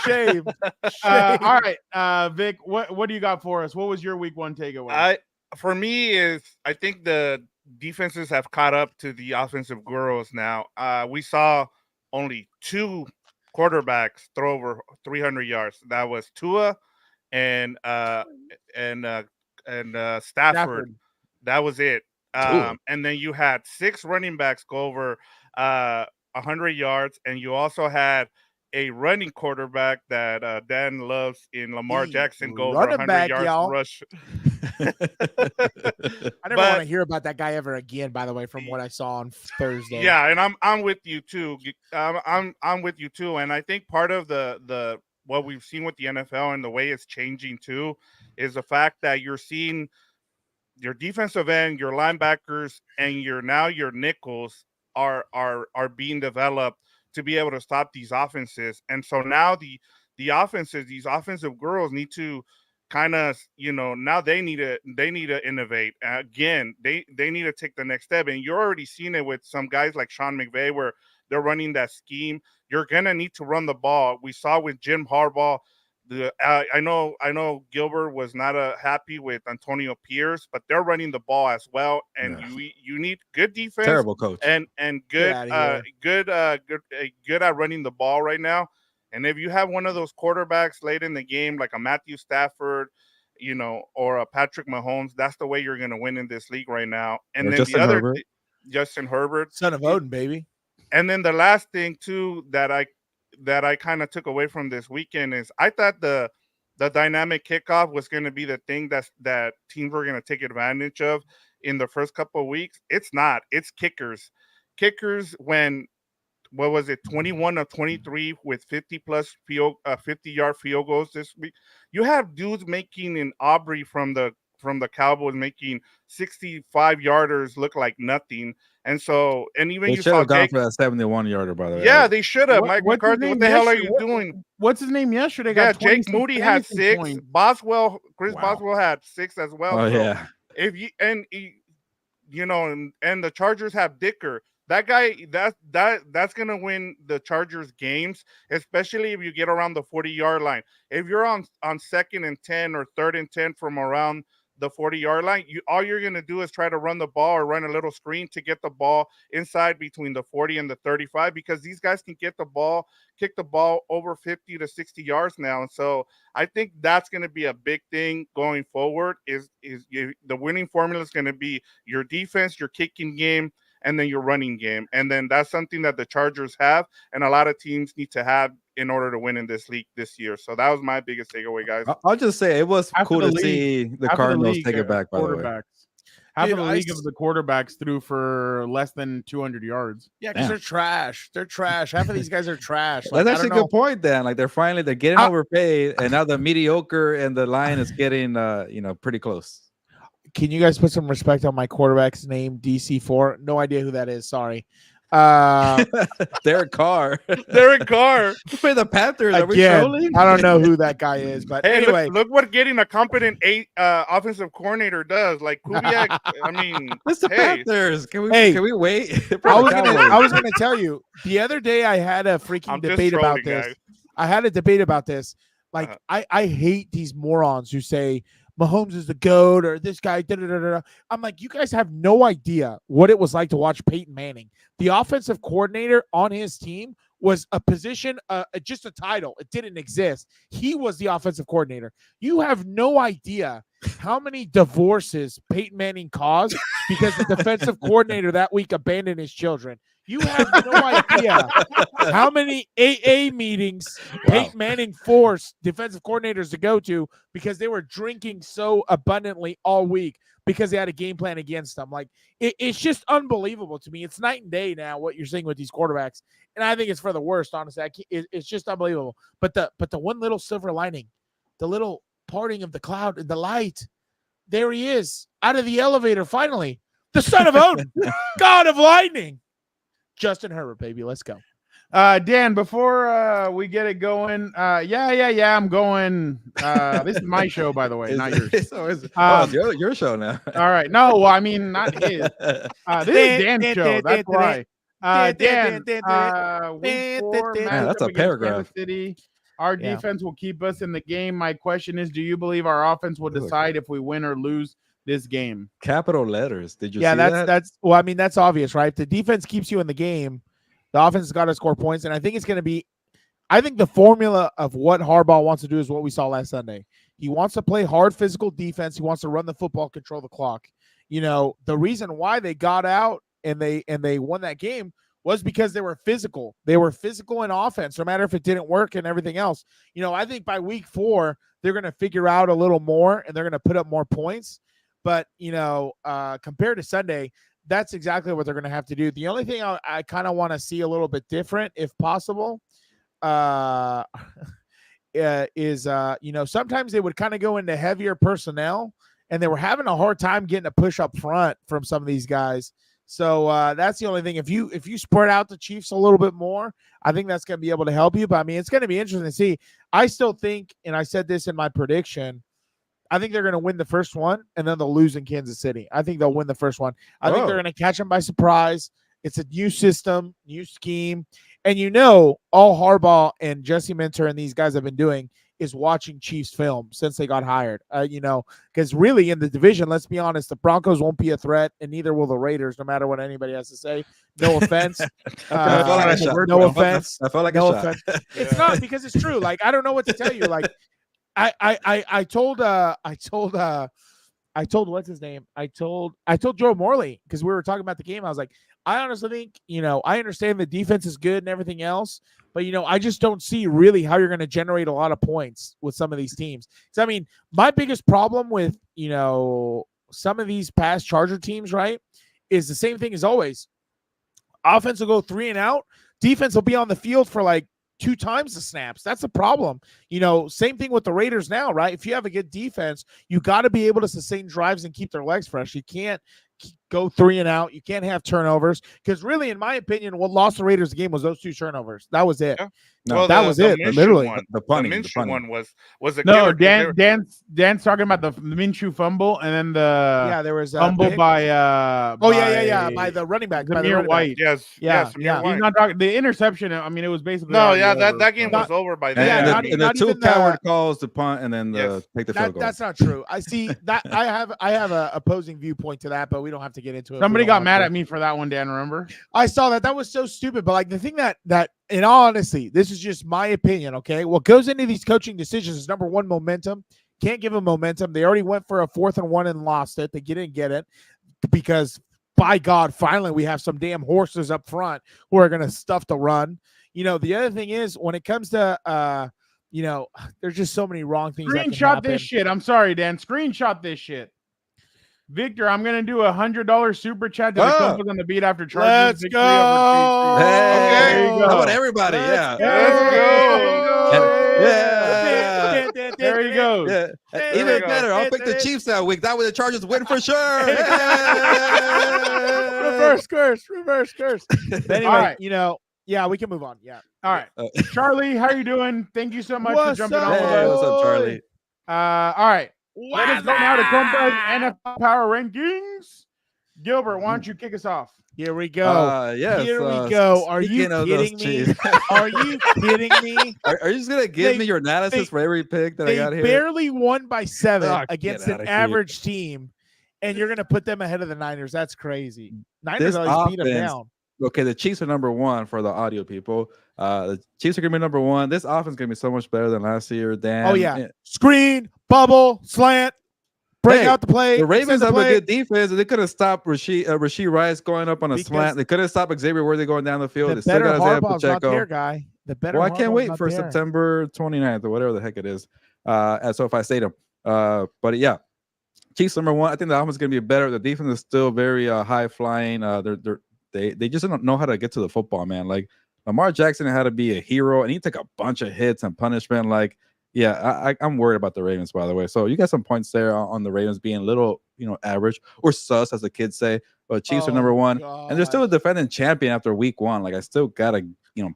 shame. All right, Vic, what do you got for us? What was your week 1 takeaway? For me, I think the defenses have caught up to the offensive gurus now. We saw only 2 quarterbacks throw over 300 yards. That was Tua and Stafford. That was it. And then you had 6 running backs go over 100 yards, and you also had a running quarterback that Dan loves in Lamar Jackson go over 100 yards rush. I never want to hear about that guy ever again, by the way, from what I saw on Thursday. Yeah, and I'm with you too. I'm with you too. And I think part of the what we've seen with the NFL and the way it's changing too is the fact that you're seeing your defensive end, your linebackers, and your nickels are being developed to be able to stop these offenses. And so now the offenses, these offensive girls need to kind of, now they need to innovate. Again, they need to take the next step. And you're already seeing it with some guys like Sean McVay where they're running that scheme. You're going to need to run the ball. We saw with Jim Harbaugh, I know Gilbert was not happy with Antonio Pierce, but they're running the ball as well. And you need good defense. Terrible coach. And good at running the ball right now. And if you have one of those quarterbacks late in the game, like a Matthew Stafford, or a Patrick Mahomes, that's the way you're going to win in this league right now. And then Justin Herbert, son of Odin, baby. And then the last thing too that I kind of took away from this weekend is I thought the dynamic kickoff was going to be the thing that teams were going to take advantage of in the first couple of weeks. It's not. It's kickers. Kickers when. What was it? 21 of 23 with 50-plus 50-yard field goals this week. You have dudes making in Aubrey from the Cowboys making 65-yarders look like nothing. And so, and even they you saw gone for that 71-yarder, by the way. Yeah, they should have. Mike McCarthy, what the hell are you doing? What's his name yesterday? Yeah, Jake Moody had 6. Chris Boswell had 6 as well. Oh, yeah. If you and the Chargers have Dicker. That guy, that's gonna win the Chargers games, especially if you get around the 40-yard line. If you're on 2nd and 10 or 3rd and 10 from around the 40-yard line, all you're gonna do is try to run the ball or run a little screen to get the ball inside between the 40 and the 35, because these guys can kick the ball over 50 to 60 yards now. And so I think that's going to be a big thing going forward. Is the winning formula is going to be your defense, your kicking game, and then your running game. And then that's something that the Chargers have and a lot of teams need to have in order to win in this league this year. So that was my biggest takeaway, guys. I'll just say it was cool to see the Cardinals take it back, by the way. Half of the league of the quarterbacks threw for less than 200 yards. Yeah, because they're trash. They're trash. Half of these guys are trash. Like, that's actually a good point, Dan. Like they're getting overpaid, and now the mediocre and the line is getting pretty close. Can you guys put some respect on my quarterback's name, DC4? No idea who that is. Sorry. Derek Carr. Derek Carr. For the Panthers. Are we trolling? I don't know who that guy is, but hey, anyway, look what getting a competent offensive coordinator does. Like Kubiak, I mean, it's the Panthers. Can we wait? I was gonna tell you the other day I had a freaking debate about this. Guys. I had a debate about this. Like I hate these morons who say Mahomes is the GOAT or this guy. I'm like, you guys have no idea what it was like to watch Peyton Manning. The offensive coordinator on his team was a position, just a title. It didn't exist. He was the offensive coordinator. You have no idea how many divorces Peyton Manning caused because the defensive coordinator that week abandoned his children. You have no idea how many AA meetings Peyton Manning forced defensive coordinators to go to because they were drinking so abundantly all week because they had a game plan against them. Like, it's just unbelievable to me. It's night and day now what you're seeing with these quarterbacks, and I think it's for the worst, honestly. It's just unbelievable. But the one little silver lining, the little parting of the cloud and the light, there he is, out of the elevator finally. The son of Odin, God of lightning. Justin Herbert, baby. Let's go. Dan, before we get it going, I'm going. This is my show, by the way, not yours. It's your show now. All right. No, well, I mean, not his. This is Dan's show. That's why. Dan, week 4, that's a paragraph. City. Our defense will keep us in the game. My question is, do you believe our offense will decide if we win or lose this game? Capital letters. Did you see that? That's well, I mean, that's obvious, right? If the defense keeps you in the game, the offense has got to score points. And I think it's going to be, I think the formula of what Harbaugh wants to do is what we saw last Sunday. He wants to play hard physical defense. He wants to run the football, control the clock. You know, the reason why they got out and they won that game was because they were physical. They were physical in offense, no matter if it didn't work and everything else. You know, I think by week 4, they're going to figure out a little more and they're going to put up more points. But, you know, compared to Sunday, that's exactly what they're going to have to do. The only thing I kind of want to see a little bit different, if possible, is, you know, sometimes they would kind of go into heavier personnel, and they were having a hard time getting a push up front from some of these guys. So that's the only thing. If you spread out the Chiefs a little bit more, I think that's going to be able to help you. But, I mean, it's going to be interesting to see. I still think, and I said this in my prediction, I think they're going to win the first one, and then they'll lose in Kansas City. I think they'll win the first one. I think they're going to catch them by surprise. It's a new system, new scheme. And you know, all Harbaugh and Jesse Minter and these guys have been doing is watching Chiefs film since they got hired. You know, because really in the division, let's be honest, the Broncos won't be a threat, and neither will the Raiders, no matter what anybody has to say. No offense. No offense. I felt like a shot. It's not, because it's true. Like, I don't know what to tell you. Like, I told what's his name? I told Joe Morley, because we were talking about the game. I was like, I honestly think, you know, I understand the defense is good and everything else, but, you know, I just don't see really how you're going to generate a lot of points with some of these teams. So, I mean, my biggest problem with, you know, some of these past Charger teams, right, is the same thing as always. Offense will go 3 and out. Defense will be on the field for like 2 times the snaps. That's a problem. You know, same thing with the Raiders now, right? If you have a good defense, you got to be able to sustain drives and keep their legs fresh. You can't go 3 and out. You can't have turnovers, because really, in my opinion, what lost the Raiders the game was those 2 turnovers. That was it. Yeah. No, well, that was it. Literally, the Minshew one was a no. Dan's talking about the Minshew fumble, and then there was fumble by by the running back, Zamir White. Yes. He's not talking the interception. I mean, it was basically that game was over by then. And the 2 coward calls, the punt, and then take the field goal. That's not true. I see that. I have a opposing viewpoint to that, but we don't have to get into it. Somebody got mad at me for that one, Dan. Remember? I saw that. That was so stupid. But like, the thing that in all honesty, this is just my opinion, okay? What goes into these coaching decisions is, number one, momentum. Can't give them momentum. They already went for a 4th and 1 and lost it. They didn't get it because by God, finally we have some damn horses up front who are going to stuff the run. The other thing is when it comes to, there's just so many wrong things that can happen. This shit. I'm sorry, Dan. Screenshot this shit. Victor, I'm gonna do $100 super chat to the Compas on the beat after Chargers. Let's go. Hey, there you go. How about everybody? Let's Yeah. There he goes. Yeah. Even better, I'll pick the Chiefs that week. That way the Chargers win for sure. Reverse curse. But anyway, All right. yeah, we can move on. Yeah. All right. Charlie, how you doing? Thank you so much for jumping on with Hey, us. what's up, Charlie? All right. Let us go now to Compas NFL Power Rankings. Gilbert, why don't you kick us off? Here we go. Yes. Here we go. Are you kidding me? Are you kidding me? Are you just gonna give me your analysis for every pick that I got here? They barely won by 7 against get an outta here. average team, and you're gonna put them ahead of the Niners. That's crazy. Niners This always beat them offense- down. Okay, the Chiefs are number 1 for the audio people. The Chiefs are gonna be number 1. This offense is gonna be so much better than last year. Dan. Oh yeah, screen, bubble, slant, break out the play. The Ravens have a good defense, and they could have stopped Rasheed Rice going up on a Because slant. They could have stopped Xavier Worthy going down the field. The They still better got Isaiah Harbaugh's not Pacheco. there, guy. The better. Well, I can't Harbaugh's wait not for there. September 29th or whatever the heck it is. At SoFi Stadium. But yeah, Chiefs number 1. I think the offense is gonna be better. The defense is still very high flying. They just don't know how to get to the football, man. Like Lamar Jackson had to be a hero, and he took a bunch of hits and punishment. Like, yeah, I'm worried about the Ravens, by the way. So you got some points there on the Ravens being a little, average or sus, as the kids say. But Chiefs are number 1, and they're still a defending champion after week 1. Like, I still gotta, put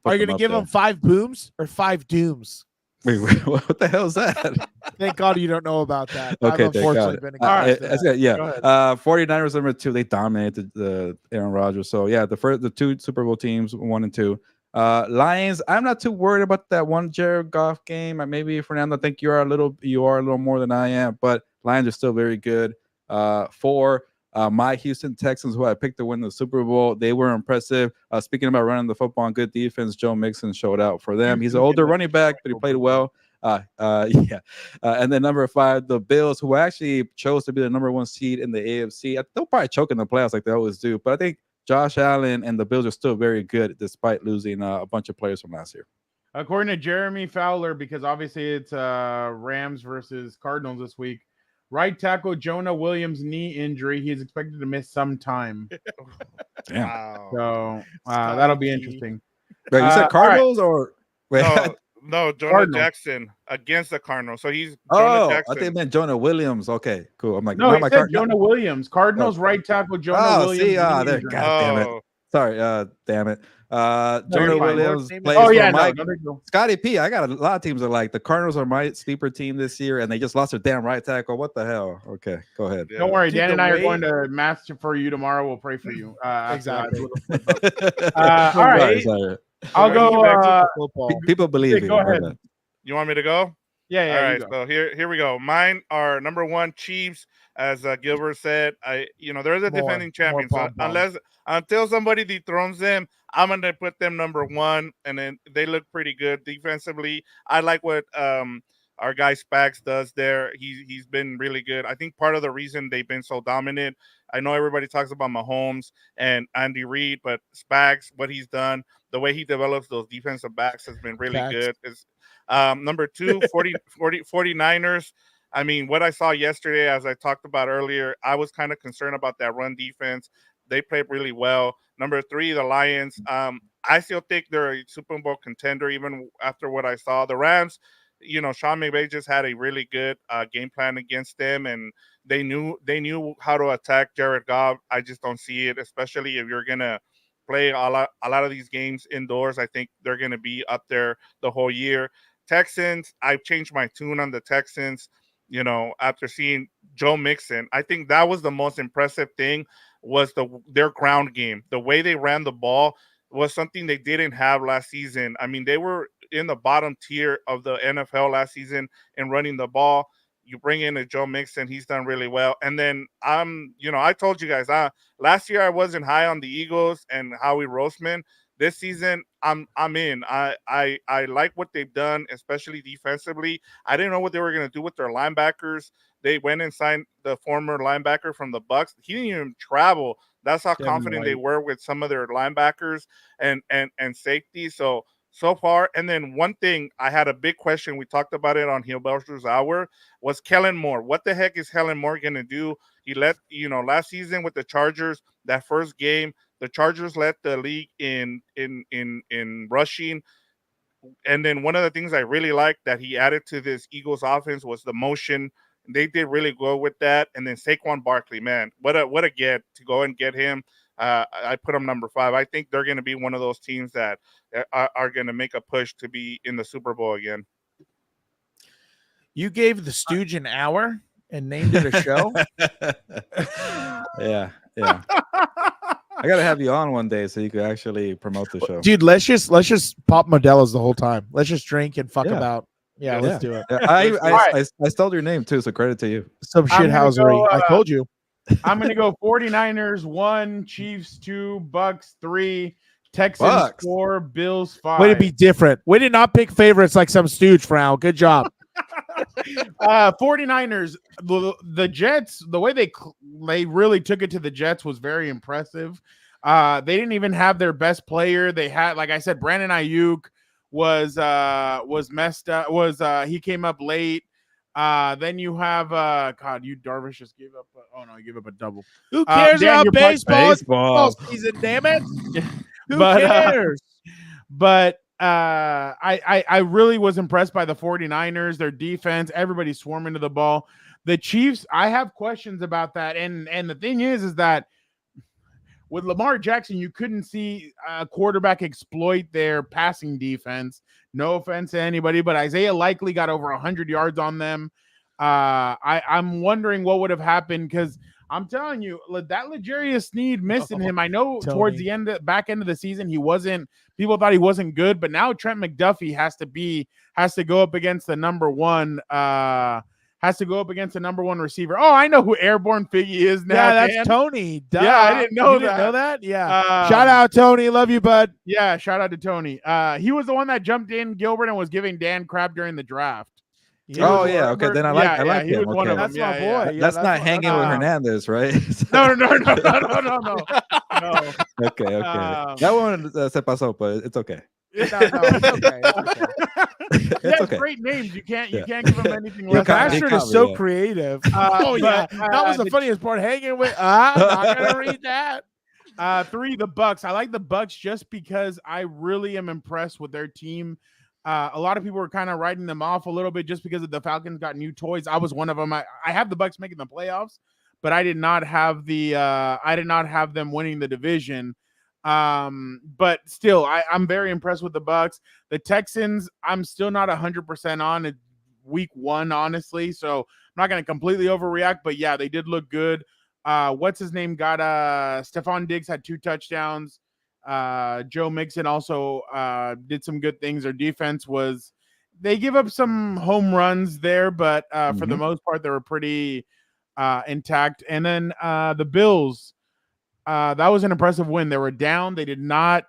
Are you them gonna up give there. them 5 booms or 5 dooms? Wait, what the hell is that? Thank God you don't know about that. Okay, I've unfortunately been exposed to that. yeah. Go ahead. 49ers number 2. They dominated the Aaron Rodgers. So yeah, the 2 Super Bowl teams, 1 and 2. Lions. I'm not too worried about that one Jared Goff game. Maybe Fernando, I think you are a little more than I am, but Lions are still very good. 4. My Houston Texans, who I picked to win the Super Bowl, they were impressive. Speaking about running the football and good defense, Joe Mixon showed out for them. He's an older running back, but he played well. And then number 5, the Bills, who actually chose to be the number 1 seed in the AFC. They'll probably choke in the playoffs like they always do, but I think Josh Allen and the Bills are still very good despite losing a bunch of players from last year. According to Jeremy Fowler, because obviously it's Rams versus Cardinals this week, right tackle Jonah Williams' knee injury. He is expected to miss some time. Damn. Wow. So that'll be interesting. Wait, you said Cardinals or wait? No, Jonah Cardinals. Jackson against the Cardinals. So he's Jonah Jackson. I think it meant Jonah Williams. Okay, cool. I'm like, No, he said Jonah Williams. Cardinals right tackle Jonah Williams. See, there. God damn it. Sorry, damn it. Jonah Williams plays for Mike. Scotty P. I got a lot of teams that like the Cardinals are my sleeper team this year, and they just lost their damn right tackle. What the hell? Okay, go ahead. Don't worry, Dan and I are going to mass for you tomorrow. We'll pray for you. Exactly. All right. Sorry. I'll go. People believe you. Go ahead. You want me to go? Yeah. All right. So here we go. Mine are number 1 Chiefs, as Gilbert said. They're the defending champions. So until somebody dethrones them, I'm gonna put them number 1, and then they look pretty good defensively. I like what our guy Spags does there. He's been really good. I think part of the reason they've been so dominant. I know everybody talks about Mahomes and Andy Reid, but Spags, what he's done, the way he develops those defensive backs has been really good. Is number 2, 49ers. I mean, what I saw yesterday, as I talked about earlier, I was kind of concerned about that run defense. They played really well. Number 3, the Lions. I still think they're a Super Bowl contender, even after what I saw. The Rams, Sean McVay just had a really good game plan against them, and they knew how to attack Jared Goff. I just don't see it, especially if you're gonna play a lot of these games indoors. I think they're gonna be up there the whole year. Texans, I've changed my tune on the Texans. After seeing Joe Mixon, I think that was the most impressive thing was their ground game. The way they ran the ball was something they didn't have last season. I mean, they were in the bottom tier of the NFL last season in running the ball. You bring in a Joe Mixon, he's done really well. And then I told you guys, last year I wasn't high on the Eagles and Howie Roseman. This season, I'm in. I like what they've done, especially defensively. I didn't know what they were going to do with their linebackers. They went and signed the former linebacker from the Bucks. He didn't even travel That's how confident they were with some of their linebackers and safety. So far, and then one thing I had a big question. We talked about it on Hilberto's Hour. Was Kellen Moore? What the heck is Kellen Moore gonna do? He led, last season with the Chargers. That first game, the Chargers led the league in rushing. And then one of the things I really liked that he added to this Eagles offense was the motion. They did really well with that. And then Saquon Barkley, man, what a get to go and get him. I put him number 5. I think they're going to be one of those teams that are going to make a push to be in the Super Bowl again. You gave the Stooge an hour and named it a show. Yeah. I gotta have you on one day so you could actually promote the show, dude. Let's just pop Modelo's the whole time. Let's just drink and fuck about. Yeah, let's do it. Yeah, I stole your name too, so credit to you. Some shithousery. I told you. I'm gonna go 49ers 1, Chiefs 2, Bucks 3, Texans 4, Bills 5. Way to be different. We did not pick favorites like some stooge, Frau. Good job. 49ers, the Jets, the way they really took it to the Jets was very impressive. They didn't even have their best player. They had, like I said, Brandon Ayuk was messed up. He came up late. Then you have Darvish just gave up. He gave up a double. Who cares about baseball season? Damn it! Who cares? But I really was impressed by the 49ers, their defense, everybody swarming to the ball. The Chiefs, I have questions about that. And the thing is that with Lamar Jackson, you couldn't see a quarterback exploit their passing defense. No offense to anybody, but Isaiah Likely got over 100 yards on them. I'm wondering what would have happened, because I'm telling you, that L'Jarius Sneed missing him. I know towards the back end of the season, people thought he wasn't good, but now Trent McDuffie has to go up against the number one receiver. Oh, I know who Airborne Figgy is now. Yeah, that's Tony. Duh. Yeah, I didn't know that. Didn't know that? Yeah. Shout out, Tony. Love you, bud. Yeah, shout out to Tony. He was the one that jumped in Gilbert and was giving Dan crap during the draft. Okay. Then I like him. One of them. That's my boy. Yeah, that's not hanging with Hernandez, right? No. Okay. That one se pasó, but it's okay. It's okay. It's okay. Great names. You can't give them anything less. Bastard is so creative. That was the funniest part. Hanging with. Not gonna read that. 3, the Bucks. I like the Bucks just because I really am impressed with their team. A lot of people were kind of writing them off a little bit just because the Falcons got new toys. I was one of them. I have the Bucks making the playoffs, but I did not have them winning the division. But still, I'm very impressed with the Bucks. The Texans, I'm still not 100% on it week 1, honestly. So I'm not going to completely overreact, but yeah, they did look good. What's his name? Got Stephon Diggs had 2 touchdowns. Joe Mixon also did some good things. Their defense they give up some home runs there, but for the most part, they were pretty intact. And then the Bills, that was an impressive win. They were down. They did not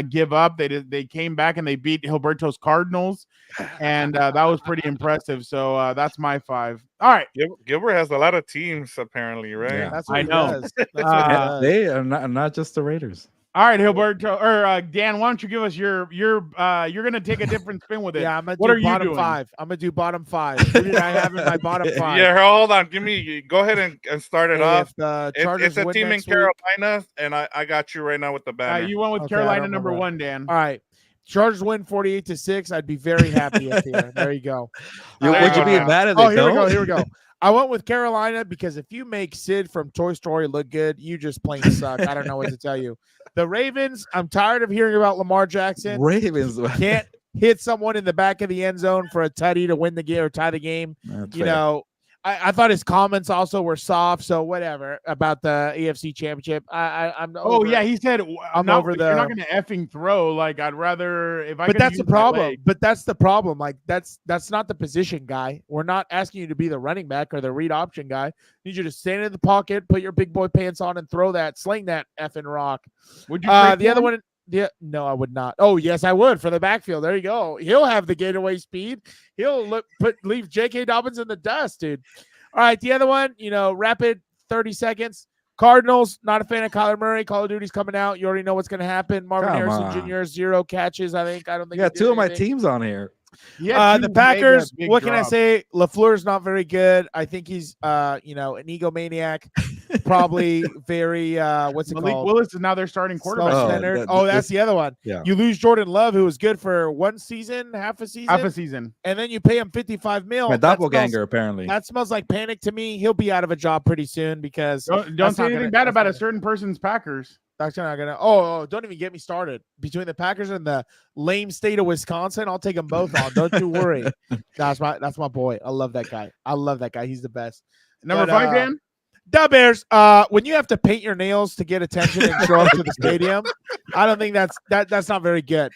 give up. They came back and they beat Hilberto's Cardinals, and that was pretty impressive. So that's my 5. All right. Gilbert has a lot of teams apparently, right? Yeah, that's what I know. They are not just the Raiders. All right, Hilberto or Dan, why don't you give us your you're gonna take a different spin with it. Yeah, I'm gonna do bottom 5. I'm gonna do bottom 5. Who did I have in my bottom 5? Yeah, hold on. Go ahead and start it off. It's a team in Carolina, and I got you right now with the banner. You went with Carolina number 1, Dan. All right. Chargers win 48-6. I'd be very happy with here. There you go. Would you be mad at it? Here we go. I went with Carolina because if you make Sid from Toy Story look good, you just plain suck. I don't know what to tell you. The Ravens, I'm tired of hearing about Lamar Jackson. Ravens can't hit someone in the back of the end zone for a tutty to win the game or tie the game. That's fair. I thought his comments also were soft, so whatever about the AFC Championship. I'm. He said I'm over the. You're not going to effing throw. Like I'd rather if I. But that's the problem. But that's the problem. Like that's not the position guy. We're not asking you to be the running back or the read option guy. We need you to stand in the pocket, put your big boy pants on, and sling that effing rock. Would you? The other one. Yeah, no, I would not. Oh, yes, I would for the backfield. There you go. He'll have the getaway speed. He'll leave J.K. Dobbins in the dust, dude. All right, the other one, rapid 30 seconds. Cardinals, not a fan of Kyler Murray. Call of Duty's coming out. You already know what's going to happen. Marvin Harrison Jr., 0 catches, I think. I don't think. Yeah, 2 of my teams on here. The Packers, what can I say? LaFleur's not very good. I think he's, an egomaniac. Probably very, what's it Malik called? Willis is now their starting quarterback. That's the other one. Yeah. You lose Jordan Love, who was good for one season, half a season. And then you pay him $55 million. My doppelganger, apparently. That smells like panic to me. He'll be out of a job pretty soon because don't say anything bad about a certain person's Packers. That's not gonna. Don't even get me started. Between the Packers and the lame state of Wisconsin, I'll take them both on. Don't you worry. That's my boy. I love that guy. He's the best. Number 5, Dan. The Bears. When you have to paint your nails to get attention and show up to the stadium, I don't think that's not very good.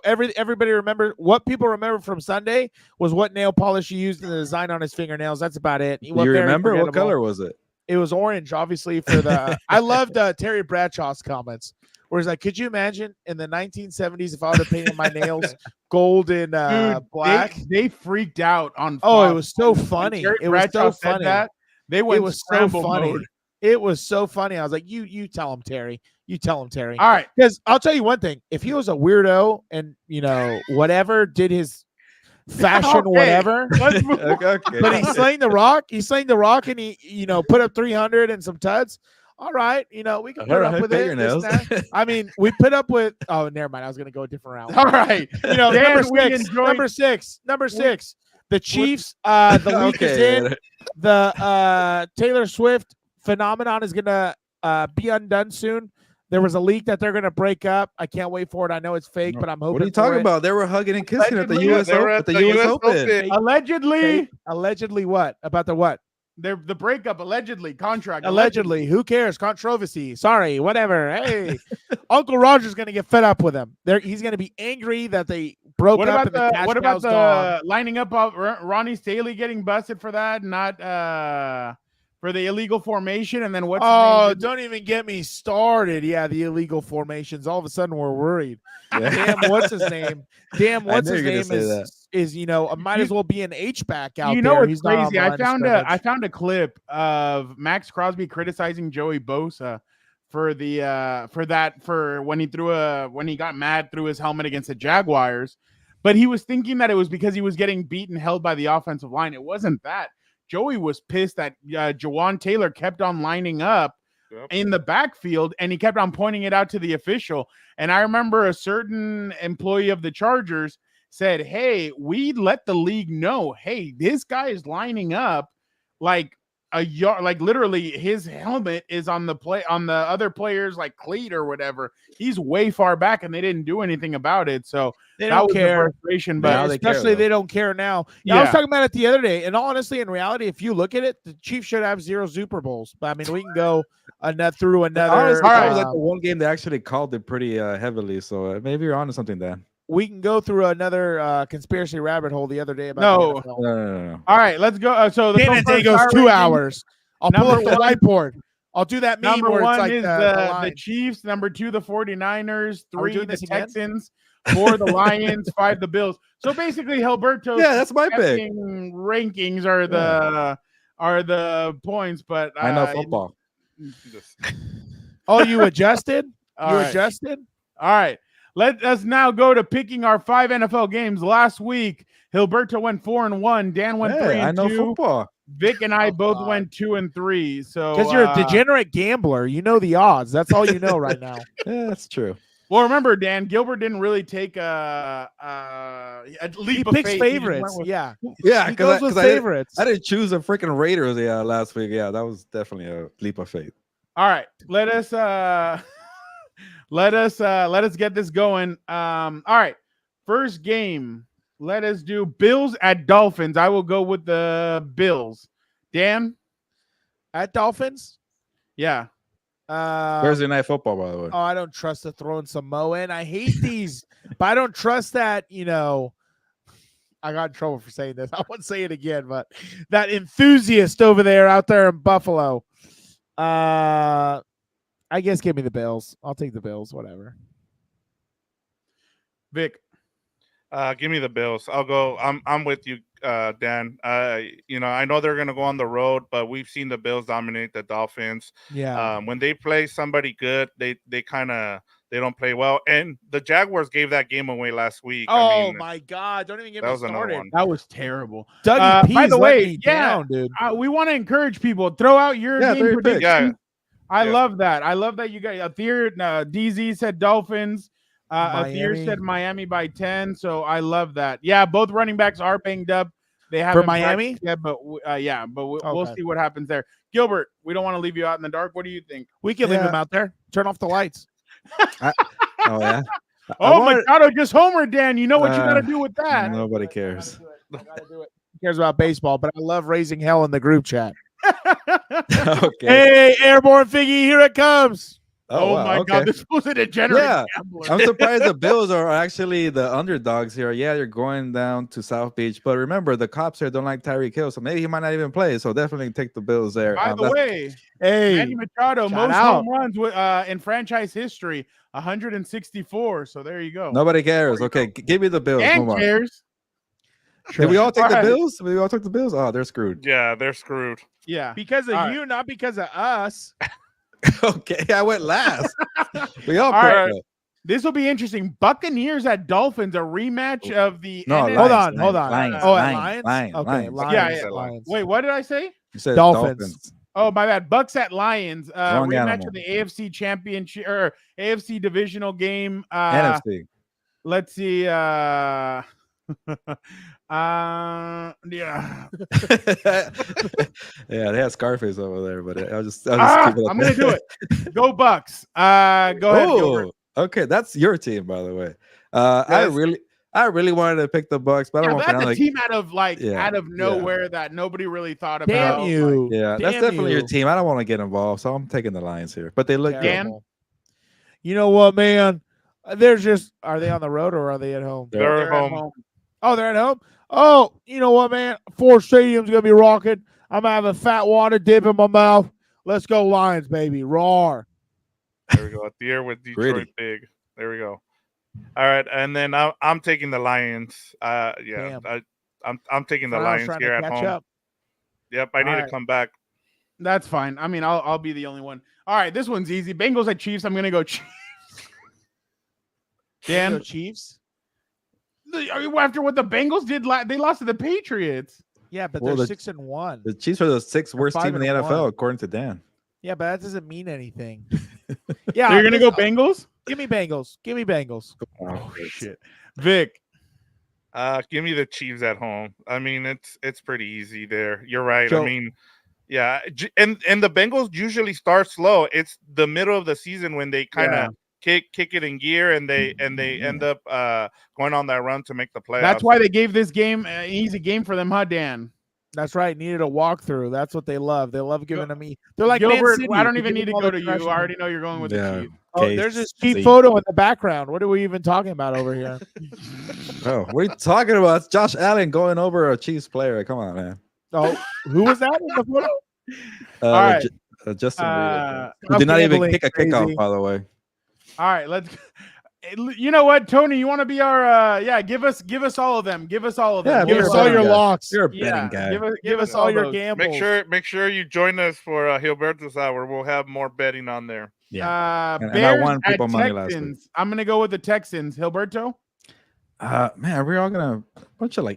Everybody remember what people remember from Sunday was what nail polish he used in the design on his fingernails. That's about it. You remember what color was it? It was orange, obviously, for the I loved Terry Bradshaw's comments, where he's like, could you imagine in the 1970s if I would have painted my nails gold and black? They freaked out on Fox. Oh, it was so funny. It was so funny. They went it was so funny. mode. It was so funny. I was like, you tell him, Terry. You tell him, Terry. All right. Because I'll tell you one thing. If he was a weirdo and, whatever, did his fashion, whatever. Okay. But he slaying the rock. He slaying the rock, and he, put up 300 and some tuds. All right, we can put up with it. I mean, we put up with. Oh, never mind. I was going to go a different route. All right. Number six. The Chiefs. The week is in. The Taylor Swift phenomenon is going to be undone soon. There was a leak that they're going to break up. I can't wait for it. I know it's fake, but I'm hoping. What are you talking about? They were hugging and kissing at the U.S. Open. Allegedly. Allegedly what? About the what? The breakup, allegedly. Contract. Allegedly. Who cares? Controversy. Sorry. Whatever. Hey. Uncle Roger's going to get fed up with him. He's going to be angry that they broke up. What about the lining up of Ronnie Staley getting busted for that? Not for the illegal formation, and then what's don't even get me started. Yeah, the illegal formations. All of a sudden, we're worried. Yeah. Damn, what's his name? Is might as well be an H-back out there. You know what's crazy? I found a clip of Max Crosby criticizing Joey Bosa for when he got mad threw his helmet against the Jaguars, but he was thinking that it was because he was getting beaten, held by the offensive line. It wasn't that. Joey was pissed that Jawan Taylor kept on lining up in the backfield, and he kept on pointing it out to the official. And I remember a certain employee of the Chargers said, hey, we let the league know, hey, this guy is lining up like a yard, like literally his helmet is on the other player's like cleat or whatever. He's way far back, and they didn't do anything about it. So they don't care. But especially they don't care now. Yeah, I was talking about it the other day, and honestly, in reality, if you look at it, the Chiefs should have 0 Super Bowls. But I mean, we can go through another. Honestly, that was like the one game they actually called it pretty heavily. So maybe you're onto something, Dan. We can go through another conspiracy rabbit hole the other day about No. All right, let's go. So the day goes 2 hours. I'll pull up the whiteboard. I'll do that meme. Number 1 like is the Chiefs. Number 2, the $49ers. 3, the Texans. 4, the Lions. 5, the Bills. So basically, Hilberto's that's my pick. Rankings are the points, but I know football. Oh, you adjusted? Adjusted? All right. Let us now go to picking our 5 NFL games. Last week, Hilberto went 4-1. Dan went 3-2. I know football. Vic and I both went 2-3. So because you're a degenerate gambler, you know the odds. That's all you know right now. Yeah, that's true. Well, remember, Dan Gilbert didn't really take a leap of faith. He picks favorites. Yeah, because favorites. I didn't choose a freaking Raiders. Last week. Yeah, that was definitely a leap of faith. All right, let us get this going. All right, first game. Let us do Bills at Dolphins. I will go with the Bills. Dan? At Dolphins? Yeah. Thursday Night Football, by the way. Oh, I don't trust the throwing Samoa in. I hate these, but I don't trust that, I got in trouble for saying this. I won't say it again, but that enthusiast over there out there in Buffalo. I guess give me the Bills. I'll take the Bills, whatever. Vic? Give me the Bills. I'll go. I'm with you. Dan. You know, I know they're going to go on the road, but we've seen the Bills dominate the Dolphins. Yeah. When they play somebody good, they don't play well. And the Jaguars gave that game away last week. Oh my God! Don't even get that me was another started. one. That was terrible. Dougie P's by the let way, me down, dude. we want to encourage people. Throw out your game predictions. Yeah. I love that. I love that you guys. DZ said Dolphins. Athir said Miami by 10. So I love that. Yeah, both running backs are banged up. They haven't for Miami. Yet, but we'll see what happens there. Gilbert, we don't want to leave you out in the dark. What do you think? We can leave him out there. Turn off the lights. Machado just homered, Dan. You know what you got to do with that. Nobody cares. Gotta do it. Who cares about baseball? But I love raising hell in the group chat. Okay. Hey, airborne Figgy, here it comes. Oh wow, my God, this was a degenerate gambler. I'm surprised the Bills are actually the underdogs here. Yeah, you're going down to South Beach, but remember the cops here don't like Tyreek Hill, so maybe he might not even play. So definitely take the Bills there. By the way, hey, Manny Machado, most home runs in franchise history, 164. So there you go. Nobody cares. Okay, give me the Bills. Dan cares. Sure. Did we all take the Bills? We all took the Bills? Oh, they're screwed. Yeah, they're screwed. Yeah. Because of you, not because of us. Okay, I went last. We all right. This will be interesting. Buccaneers at Dolphins, a rematch of the. No, hold on. Lions, Lions. Lions. Okay, Lions. Lions. Wait, what did I say? You said Dolphins. Oh, my bad. Bucks at Lions. Rematch animal. of the AFC Championship or AFC divisional game. NFC. Let's see. Yeah. Yeah, they had Scarface over there, but I'll just keep it I'm gonna do it. Go Bucks. Go ahead. Gilbert. Okay, that's your team, by the way. I really wanted to pick the Bucks, but I don't want that's a team out of nowhere that nobody really thought about. Damn you! Yeah, that's definitely your team. I don't want to get involved, so I'm taking the Lions here. But they look good. You know what, man? Are they on the road or are they at home? They're at home. Oh, they're at home? Oh, you know what, man? Ford Stadium's going to be rocking. I'm going to have a fat water dip in my mouth. Let's go Lions, baby. Roar. There we go. At the air with Detroit big. There we go. All right. And then I'm taking the Lions. I'm taking the Lions here at home. Yep. I need to come back. That's fine. I mean, I'll be the only one. All right. This one's easy. Bengals at Chiefs. I'm going to go Chiefs. Dan? Chiefs? After what the Bengals did, they lost to the Patriots. Yeah, but they're 6-1. The Chiefs are the sixth worst team in the NFL, according to Dan. Yeah, but that doesn't mean anything. Yeah, so you're gonna go Bengals? Give me Bengals. Give me Bengals. Oh shit, Vic. Give me the Chiefs at home. I mean, it's pretty easy there. You're right. So, I mean, yeah, and the Bengals usually start slow. It's the middle of the season when they kind of kick it in gear, and they end up going on that run to make the playoffs. That's why they gave this game an easy game for them, huh, Dan? That's right. Needed a walkthrough. That's what they love. They love giving to me. They're like, Gilbert, I don't even need to go to you. I already know you're going with the Chiefs. Oh, there's this cheap photo in the background. What are we even talking about over here? Oh, what are you talking about? It's Josh Allen going over a Chiefs player. Come on, man. Oh, who was that in the photo? All right. Justin Reed. Who did not even kick a kickoff, by the way. All right, let's. You know what, Tony? You want to be our? Give us all of them. Give us all of them. Yeah, give us all your locks. You're a betting guy. Give us all your gambles. Make sure you join us for Gilberto's hour. We'll have more betting on there. Yeah. Bears and I won people money Texans. last week. I'm gonna go with the Texans. Gilberto. Man, we're all gonna a bunch of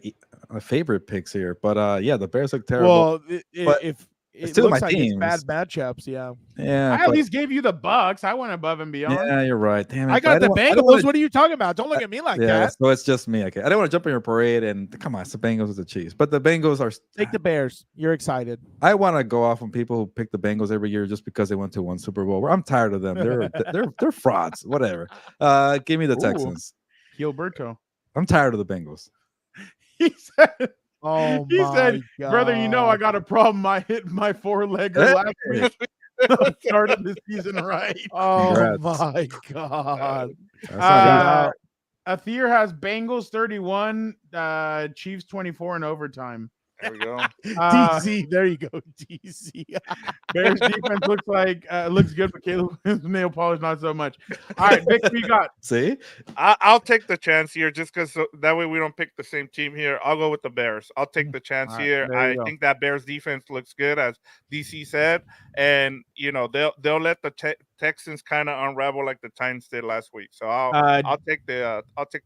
favorite picks here, but yeah, the Bears look terrible. Well, if it still looks my like teams. it's bad matchups, yeah. Yeah, I at least gave you the Bucks. I went above and beyond. Yeah, you're right. Damn it. I got the Bengals. What are you talking about? Don't look at me like that. So it's just me. Okay, I don't want to jump in your parade and come on, it's the Bengals with the Chiefs, but the Bengals are. Take the Bears. You're excited. I want to go off on people who pick the Bengals every year just because they went to one Super Bowl. I'm tired of them. They're frauds. Whatever. Give me the Texans. Gilberto. I'm tired of the Bengals. He said. Oh, he said, God. brother, you know I got a problem. I hit my four-legger last week. Started the season right. Oh, Congrats. my God. Athir has Bengals 31, Chiefs 24 in overtime. There we go. DC, there you go, DC. Bears defense looks good, but Caleb's nail polish not so much. All right, Vic, who you got? See, I'll take the chance here just because that way we don't pick the same team here. I'll go with the Bears. I'll take the chance here. I think that Bears defense looks good, as DC said, and they'll let the Texans kind of unravel like the Titans did last week. So I'll take the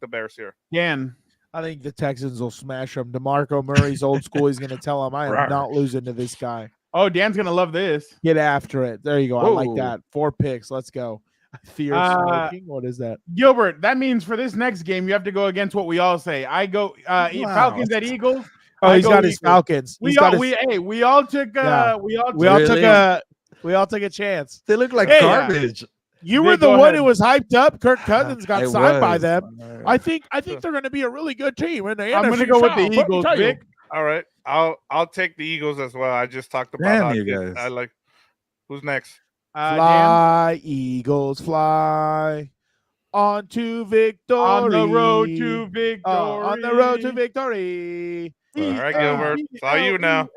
Bears here. Dan. I think the Texans will smash them. DeMarco Murray's old school. He's going to tell him, I am not losing to this guy. Oh, Dan's going to love this. Get after it. There you go. Whoa. I like that. 4 picks. Let's go. Fear smoking. What is that? Gilbert, that means for this next game, you have to go against what we all say. I go Falcons at Eagles. Oh, he's got his Falcons. We all took a chance. They look like garbage. You were the one who was hyped up. Kirk Cousins got signed by them. I think they're going to be a really good team. I'm going to go with the Eagles, Vic. All right, I'll take the Eagles as well. I just talked about you guys. I like. Who's next? Fly, Dan? Eagles, fly on to victory. On the road to victory. On the road to victory. All right, Gilbert. It's all you now.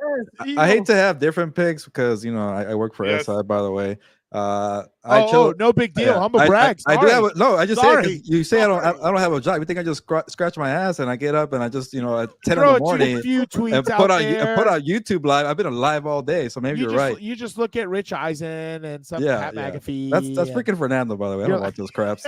I hate to have different picks because I work for SI, by the way. No big deal. Humble brag. I do have I just say you say I don't have a job. You think I just scratch my ass and I get up and I just at 10 in the morning and put out YouTube live. I've been live all day, so maybe you're right. You just look at Rich Eisen and some Pat McAfee. That's freaking Fernando, by the way. I don't watch those craps.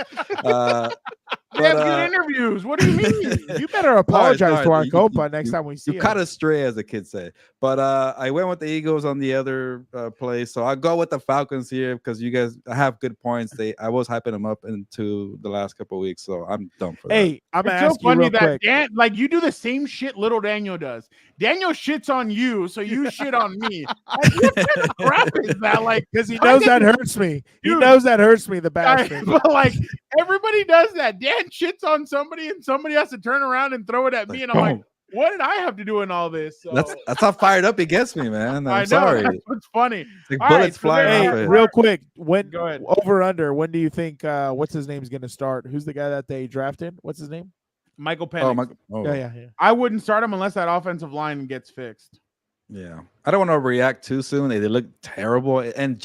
We have good interviews. What do you mean? You better apologize to our Copa next time we see him. You caught astray, as the kids say. But I went with the Eagles on the other place, so I'll go with the Falcons here because you guys have good points. I was hyping them up into the last couple of weeks, so I'm done for that. Hey, I'm gonna ask you real quick. Dan, you do the same shit little Daniel does. Daniel shits on you, so you shit on me. What kind of crap is that? Because he knows that hurts me. He knows that hurts me. The bastard. But everybody does that. Dan shits on somebody, and somebody has to turn around and throw it at me, and I'm like, what did I have to do in all this? So, that's how fired up he gets me, man. I'm sorry. That's what's funny. Bullets flying off it. Real quick, go ahead. Over under, when do you think what's his name's going to start? Who's the guy that they drafted? What's his name? Michael Penix. Yeah. I wouldn't start him unless that offensive line gets fixed. Yeah, I don't want to react too soon. They look terrible. And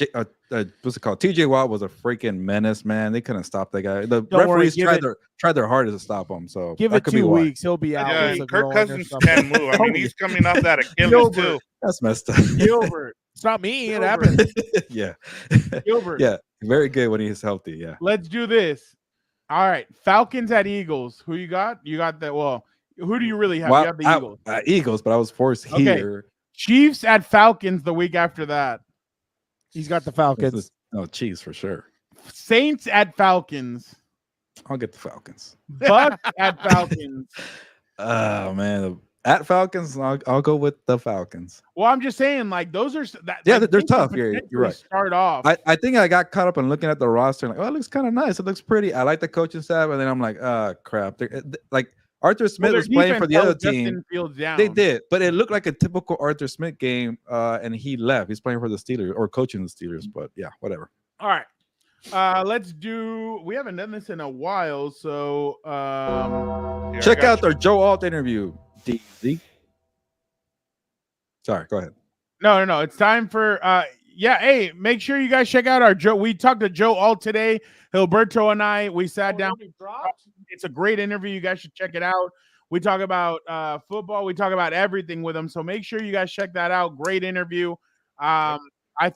what's it called? TJ Watt was a freaking menace, man. They couldn't stop that guy. The referees tried their hardest to stop him. So give it 2 weeks, he'll be out. Yeah, Kirk Cousins can't move. I mean, he's coming off that Achilles too. That's messed up. Gilbert, it's not me. It happened. Yeah, Gilbert. Yeah, very good when he's healthy. Yeah. Let's do this. All right, Falcons at Eagles. Who you got? You got that. Well, who do you really have? Well, you have the Eagles. Eagles, but I was forced here. Chiefs at Falcons the week after that. He's got the Falcons. Chiefs for sure. Saints at Falcons. I'll get the Falcons. Bucks at Falcons. Oh man, at Falcons, I'll go with the Falcons. Well, I'm just saying, those are they're tough. You're right. Start off. I think I got caught up in looking at the roster and it looks kind of nice. It looks pretty. I like the coaching staff, and then I'm like, crap. Arthur Smith was playing for the other team. They did, but it looked like a typical Arthur Smith game, and he left. He's playing for the Steelers or coaching the Steelers, but yeah, whatever. All right. We haven't done this in a while, so check out their Joe Alt interview. DZ. Sorry, go ahead. No. It's time for hey, make sure you guys check out our Joe. We talked to Joe Alt today. Hilberto and I, we sat down. It's a great interview. You guys should check it out. We talk about football. We talk about everything with him. So make sure you guys check that out. Great interview. I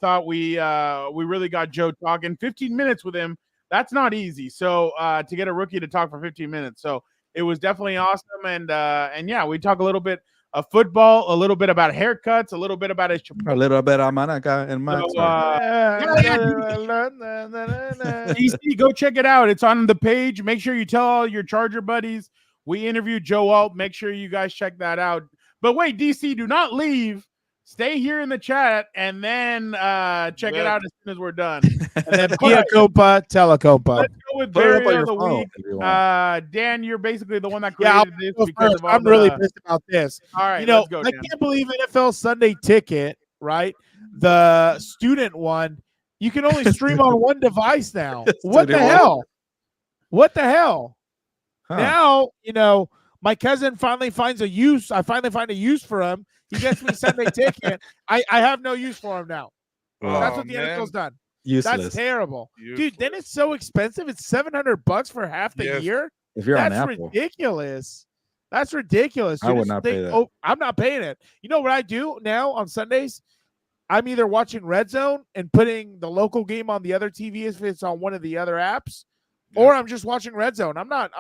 thought we really got Joe talking 15 minutes with him. That's not easy. So to get a rookie to talk for 15 minutes. So it was definitely awesome. And yeah, we talk a little bit of football, a little bit about haircuts, a little bit about his a little bit of Monica and Max. DC, go check it out. It's on the page. Make sure you tell all your Charger buddies. We interviewed Joe Alt. Make sure you guys check that out. But wait, DC, do not leave. Stay here in the chat and then check it out as soon as we're done. And then Via Copa, Telecopa. Let's go with Barry of the week. Dan, you're basically the one that created this. Because I'm really pissed about this. All right, let's go, I can't believe NFL Sunday Ticket, right? The student one, you can only stream on one device now. What the hell? What the hell? Now, My cousin finally finds a use. I finally find a use for him. He gets me Sunday ticket. I have no use for him now. That's what the NFL's done. Useless. That's terrible. Dude, then it's so expensive. It's $700 for half the year. If you're on That's Apple. ridiculous. That's ridiculous. Dude. I would not pay that. Oh, I'm not paying it. You know what I do now on Sundays? I'm either watching Red Zone and putting the local game on the other TV if it's on one of the other apps, or I'm just watching Red Zone. I'm not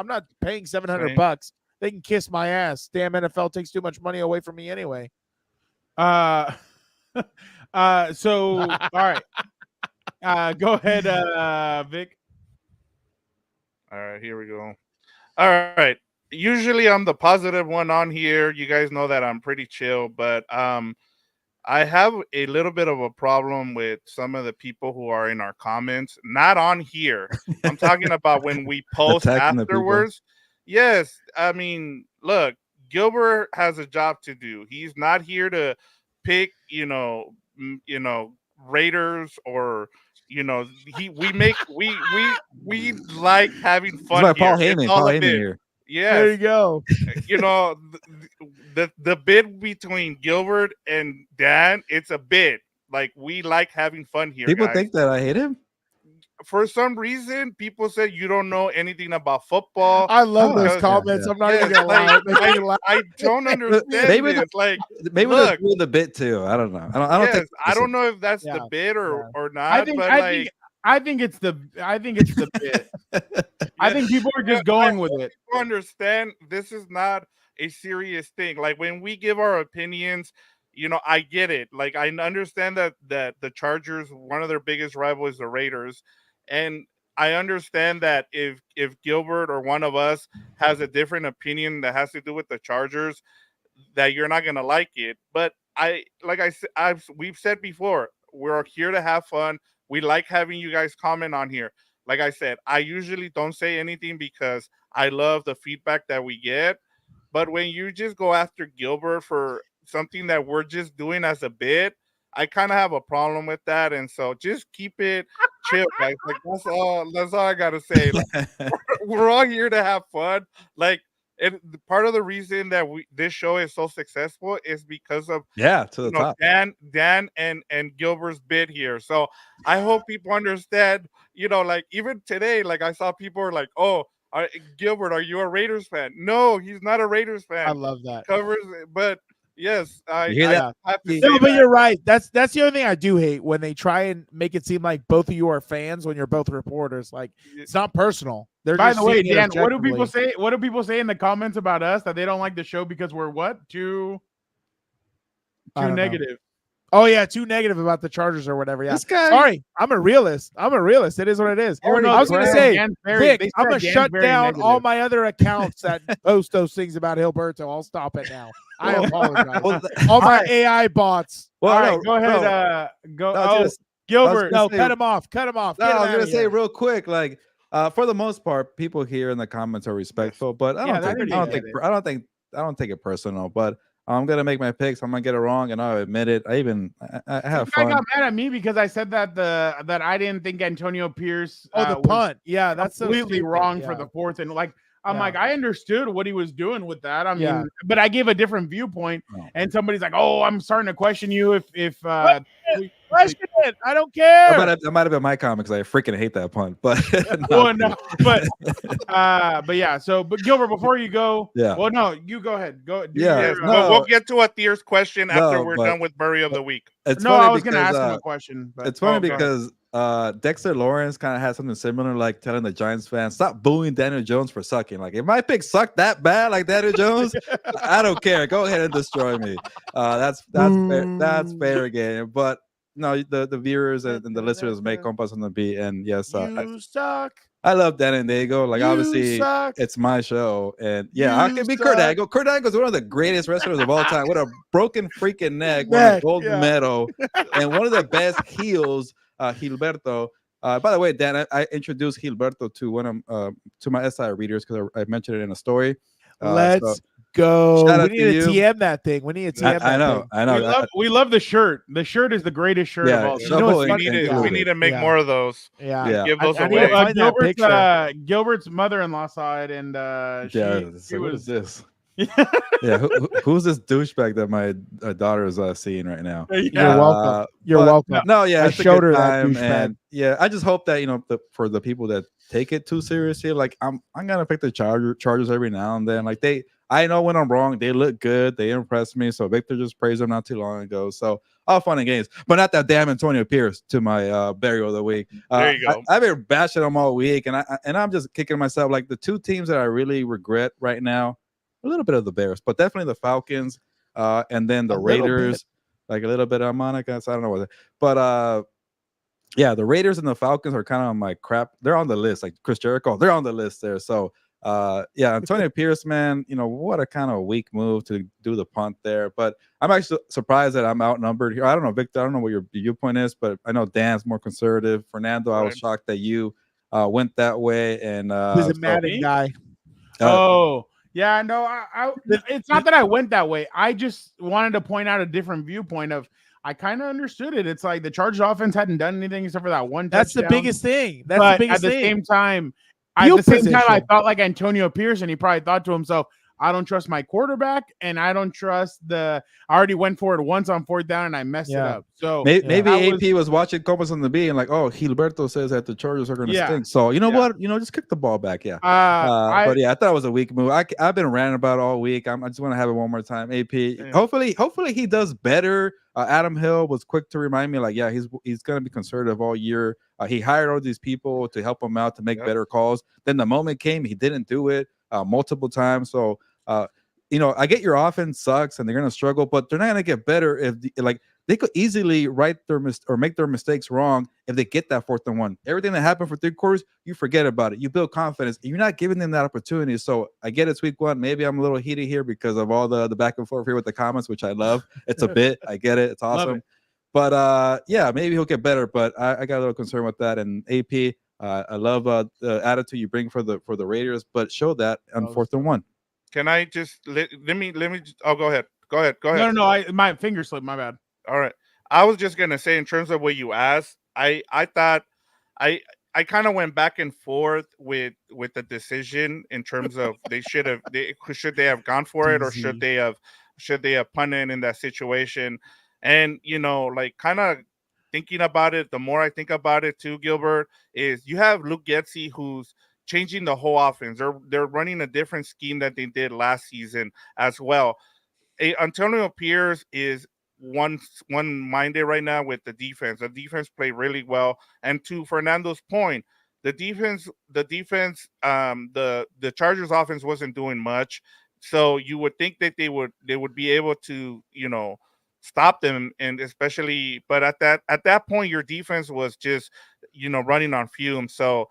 paying $700. They can kiss my ass. Damn, NFL takes too much money away from me anyway. So all right. Go ahead, Vic. All right, here we go. All right. Usually I'm the positive one on here. You guys know that I'm pretty chill, but I have a little bit of a problem with some of the people who are in our comments, not on here. I'm talking about when we post afterwards. Yes, I mean, look, Gilbert has a job to do. He's not here to pick, Raiders or we like having fun. It's Paul Heyman here. Yeah, there you go. The bid between Gilbert and Dan, it's a bid. Like, we like having fun here. People guys. think that I hate him. For some reason, people said you don't know anything about football. I love those comments. I'm not even gonna lie. I don't understand. Maybe this. Maybe look, they're the bit too. I don't know. I don't know if that's the bit or not. I think it's the bit. I think people are just going with it. You understand? This is not a serious thing. Like, when we give our opinions, I get it. Like, I understand that the Chargers, one of their biggest rivals is the Raiders, and I understand that if Gilbert or one of us has a different opinion that has to do with the Chargers, that you're not gonna like it. But we've said before, we're here to have fun. We like having you guys comment on here. Like I said, I usually don't say anything because I love the feedback that we get. But when you just go after Gilbert for something that we're just doing as a bit, I kind of have a problem with that. And so just keep it chill, guys. Like, that's all I gotta say. Like, we're all here to have fun. Like, and part of the reason that this show is so successful is because of top. Dan and Gilbert's bid here. So I hope people understand. Like, even today, like, I saw people were like, "Oh, Gilbert, are you a Raiders fan?" No, he's not a Raiders fan. I love that. Covers, but yes, I have to say but you're right. That's the other thing I do hate, when they try and make it seem like both of you are fans when you're both reporters. Like, it's not personal. By the way, Dan, what do people say? What do people say in the comments about us, that they don't like the show because we're what? Too negative. Oh yeah, too negative about the Chargers or whatever. Yeah. This guy. Sorry, I'm a realist. It is what it is. I was gonna say, Vic, I'm gonna shut down all my other accounts that post those things about Gilberto. I'll stop it now. I apologize. All my AI bots. Well, all right, go ahead. Gilbert. No, cut him off. Cut him off. No, I was gonna say real quick, like, for the most part, people here in the comments are respectful, but I don't take it personal. But I'm gonna make my picks. I'm gonna get it wrong, and I'll admit it. I have fun. I got mad at me because I said that I didn't think Antonio Pierce. The punt. Yeah, that's completely wrong for the fourth, and like. I'm like, I understood what he was doing with that. I mean, but I gave a different viewpoint, and somebody's like, "Oh, I'm starting to question you if question it. I don't care." That might have been my comment because I freaking hate that punt. But but yeah. So, but Gilbert, before you go, well, no, you go ahead. Go. We'll get to Athir's question after we're done with Murray of the Week. I was going to ask him a question. But, it's funny because Dexter Lawrence kind of had something similar, like telling the Giants fans, "Stop booing Daniel Jones for sucking." Like, if my pick sucked that bad, like Daniel Jones, I don't care. Go ahead and destroy me. That's fair game. But no, the viewers and the listeners make Compas on the beat, and yes, you suck. I love Dan and Diego. Like, obviously, it's my show, and I can be Kurt Angle. Kurt Angle is one of the greatest wrestlers of all time, with a broken freaking neck, won a gold medal, and one of the best heels, Gilberto. By the way, Dan, I introduced Gilberto to to my SI readers because I mentioned it in a story. Let's go. We need to TM that thing. We need to TM I know. We love the shirt. The shirt is the greatest shirt of all time. We need to make more of those. Give those away. Gilbert's mother-in-law saw it, and what is this? Yeah, who's this douchebag that my daughter is seeing right now? You're welcome. You're welcome. No, yeah, I it's showed a her good that time, douchebag. and yeah, I just hope that for the people that take it too seriously, like I'm gonna pick the Chargers every now and then. Like I know when I'm wrong, they look good, they impress me. So Victor just praised them not too long ago. So all fun and games, but not that damn Antonio Pierce to my burial of the week. There you go. I've been bashing them all week, and I'm just kicking myself. Like the two teams that I really regret right now, a little bit of the Bears, but definitely the Falcons, and then the Raiders, like a little bit of Monica. So I don't know what, but yeah, the Raiders and the Falcons are kind of on my crap. They're on the list, like Chris Jericho. They're on the list there. So yeah, Antonio Pierce, man, what a kind of weak move to do the punt there. But I'm actually surprised that I'm outnumbered here. I don't know, Victor. I don't know what your viewpoint is, but I know Dan's more conservative. Fernando, I was shocked that you went that way. And he's a Madden guy. Yeah, no, it's not that I went that way. I just wanted to point out a different viewpoint of. I kind of understood it. It's like the Chargers offense hadn't done anything except for that one touchdown. That's the biggest thing. That's the biggest thing. At the same time, I felt like Antonio Pierce, and he probably thought to himself, I don't trust my quarterback, and I don't trust I already went for it once on 4th down, and I messed it up. So maybe AP was watching Compas on the B and like, oh, Gilberto says that the Chargers are going to stink. So what? Just kick the ball back. Yeah. But yeah, I thought it was a weak move. I've been ranting about it all week. I just want to have it one more time. AP. Yeah. Hopefully he does better. Adam Hill was quick to remind me, like, yeah, he's going to be conservative all year. He hired all these people to help him out to make better calls. Then the moment came, he didn't do it multiple times. So, I get your offense sucks and they're going to struggle, but they're not going to get better if they could easily make their mistakes wrong if they get that 4th and 1. Everything that happened for 3 quarters, you forget about it. You build confidence. You're not giving them that opportunity. So I get it's week 1. Maybe I'm a little heated here because of all the back and forth here with the comments, which I love. It's a bit. I get it. It's awesome. But yeah, maybe he'll get better. But I got a little concerned with that. And AP, I love the attitude you bring for the Raiders, but show that on 4th and 1. Can I just let me? Oh, go ahead. No. My finger slipped. My bad. All right. I was just gonna say, in terms of what you asked, I thought I kind of went back and forth with the decision in terms of should they have gone for it, or should they have punted in that situation. And like kind of thinking about it, the more I think about it too, Gilbert, is you have Luke Getsy, who's changing the whole offense. They're running a different scheme that they did last season as well. Antonio Pierce is one-minded right now with the defense. The defense played really well. And to Fernando's point, the Chargers offense wasn't doing much. So you would think that they would be able to, stop them, and especially, but at that point, your defense was just, running on fumes. So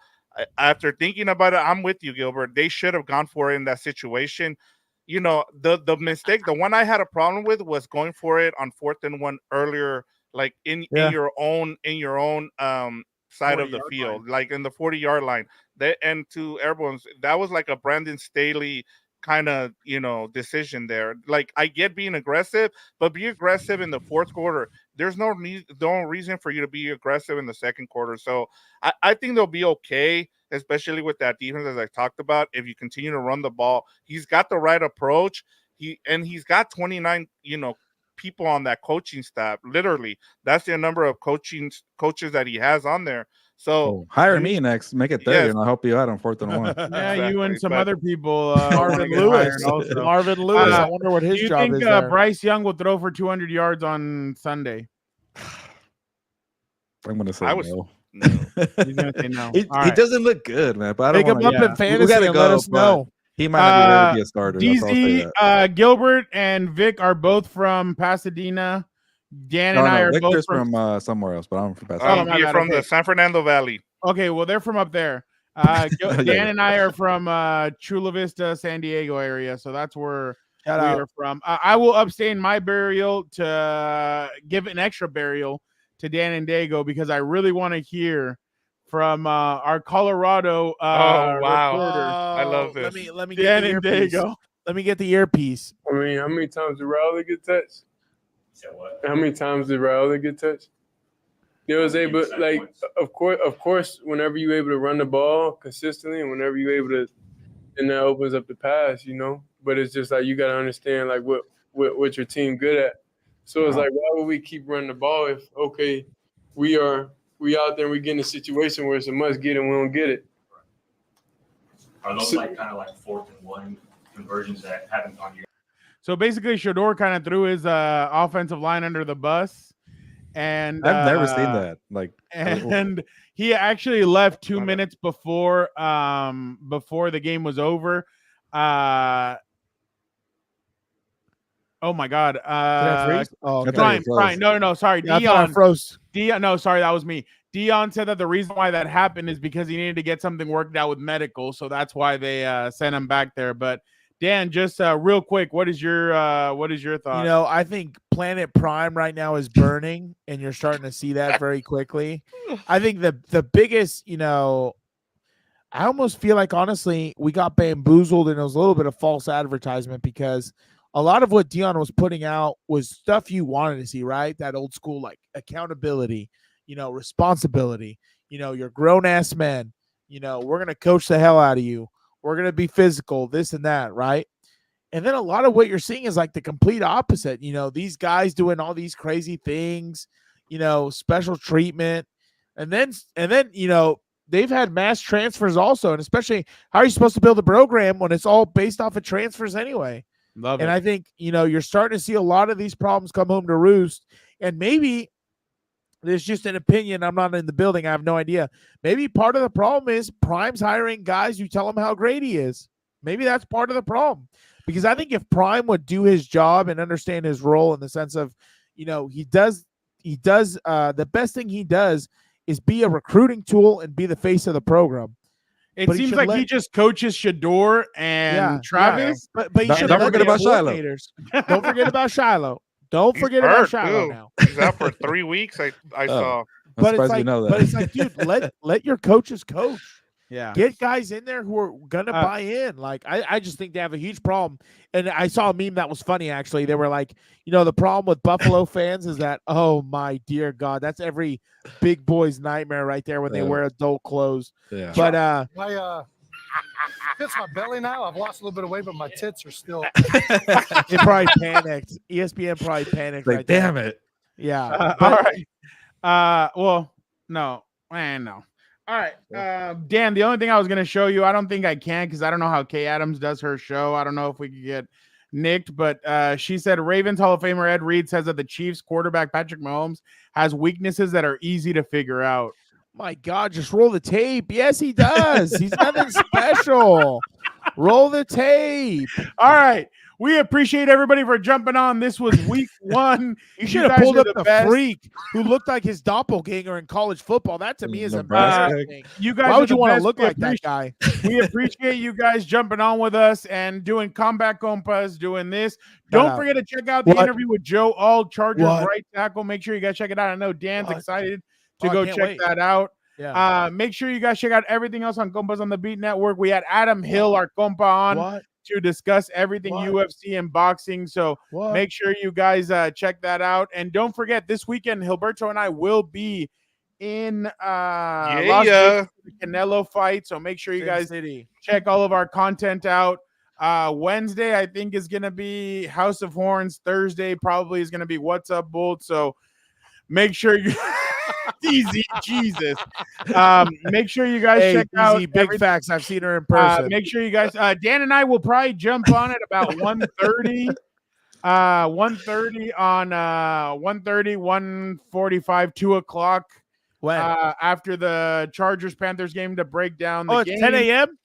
after thinking about it, I'm with you, Gilbert. They should have gone for it in that situation. The mistake, the one I had a problem with was going for it on 4th and 1 earlier, like in your own side of the field, like in the 40-yard line. And to everyone's, that was like a Brandon Staley kind of decision there. Like, I get being aggressive, but be aggressive in the 4th quarter. There's no reason for you to be aggressive in the 2nd quarter. So I think they'll be okay, especially with that defense, as I talked about. If you continue to run the ball, he's got the right approach. He's got 29 people on that coaching staff. Literally, that's the number of coaches that he has on there. So hire me next, make it 30, and I'll help you out on 4th and 1. Yeah, exactly. You and some other people. Marvin Lewis. Marvin Lewis. I wonder what his job is. Do you think Bryce Young will throw for 200 yards on Sunday? I'm going to say no. He's going to say no. He doesn't look good, man. But I don't pick him up in fantasy and let us know. He might not be ready to be a starter. DZ, Gilbert and Vic are both from Pasadena. Dan and I are Victor's both from somewhere else, but I'm from Pasadena. You're from the San Fernando Valley. Okay, well, they're from up there. Dan and I are from Chula Vista, San Diego area, so that's where we are from. I will abstain my burial to give an extra burial to Dan and Diego because I really want to hear from our Colorado reporter. I love this. Let me get the earpiece. Let me get the earpiece. I mean, how many times did Raul get touched? How many times did Raul get touched? They was able, like, of course, whenever you're able to run the ball consistently, and whenever you're able to and that opens up the pass, you know. But it's just like you got to understand like what your team good at. So it's like, why would we keep running the ball if we out there and we get in a situation where it's a must get and we don't get it? Are those kind of like 4th and 1 conversions that haven't gone your? So basically, Shador kind of threw his offensive line under the bus, and I've never seen that. And he actually left 2 minutes before the game was over. Oh my God! Fine. No, sorry, yeah, Dion froze. No, sorry, that was me. Dion said that the reason why that happened is because he needed to get something worked out with medical, so that's why they sent him back there. But Dan, just real quick, what is your thought? You know, I think Planet Prime right now is burning, and you're starting to see that very quickly. I think the biggest, you know, I almost feel like honestly we got bamboozled, and it was a little bit of false advertisement because a lot of what Dion was putting out was stuff you wanted to see, right? That old school like accountability, you know, responsibility. You know, you're grown ass men. You know, we're gonna coach the hell out of you. We're going to be physical, this and that, right? And then a lot of what you're seeing is like the complete opposite. You know, these guys doing all these crazy things, you know, special treatment. And then, you know, they've had mass transfers also. And especially, how are you supposed to build a program when it's all based off of transfers anyway? Love it. And I think, you know, you're starting to see a lot of these problems come home to roost. And maybe there's just an opinion. I'm not in the building. I have no idea. Maybe part of the problem is Prime's hiring guys who tell him how great he is. Maybe that's part of the problem. Because I think if Prime would do his job and understand his role in the sense of, you know, he does the best thing he does is be a recruiting tool and be the face of the program. It seems like he just coaches Shador and Travis. Yeah. But he should don't forget about Shiloh. Don't forget about Shiloh. Don't forget about Shiloh now. He's out for 3 weeks. I saw. But it's like, dude, let your coaches coach. Yeah. Get guys in there who are gonna buy in. Like I just think they have a huge problem. And I saw a meme that was funny actually. They were like, you know, the problem with Buffalo fans is that, oh my dear God, that's every big boy's nightmare right there when they wear adult clothes. Yeah. But fits my belly now. I've lost a little bit of weight, but my tits are still. It probably panicked. ESPN probably panicked. Like, right damn there. it. Yeah. All right. Well, no. No. All right. Dan, the only thing I was going to show you, I don't think I can because I don't know how Kay Adams does her show. I don't know if we could get nicked, but she said Ravens Hall of Famer Ed Reed says that the Chiefs quarterback Patrick Mahomes has weaknesses that are easy to figure out. My God, just roll the tape. Yes, he does. He's nothing special. Roll the tape. All right. We appreciate everybody for jumping on. This was week 1. You should have pulled up the freak who looked like his doppelganger in college football. That to me is embarrassing. You guys, why would you want to look like that guy? We appreciate you guys jumping on with us and doing Combat Compas, doing this. Don't forget to check out the interview with Joe All, Chargers right tackle. Make sure you guys check it out. I know Dan's excited to go check that out. Yeah. Make sure you guys check out everything else on Compas on the Beat Network. We had Adam Hill, our compa, on to discuss everything UFC and boxing. So make sure you guys check that out. And don't forget, this weekend, Gilberto and I will be in Las Vegas for the Canelo fight. So make sure you guys check all of our content out. Wednesday, I think, is going to be House of Horns. Thursday probably is going to be What's Up, Bolt. So make sure you easy Jesus. Make sure you guys check out big facts. I've seen her in person. Make sure you guys Dan and I will probably jump on it about 1:30. 1:30 on 1:30, 1:45, 2 o'clock. When? After the Chargers Panthers game to break down the game. It's 10 a.m.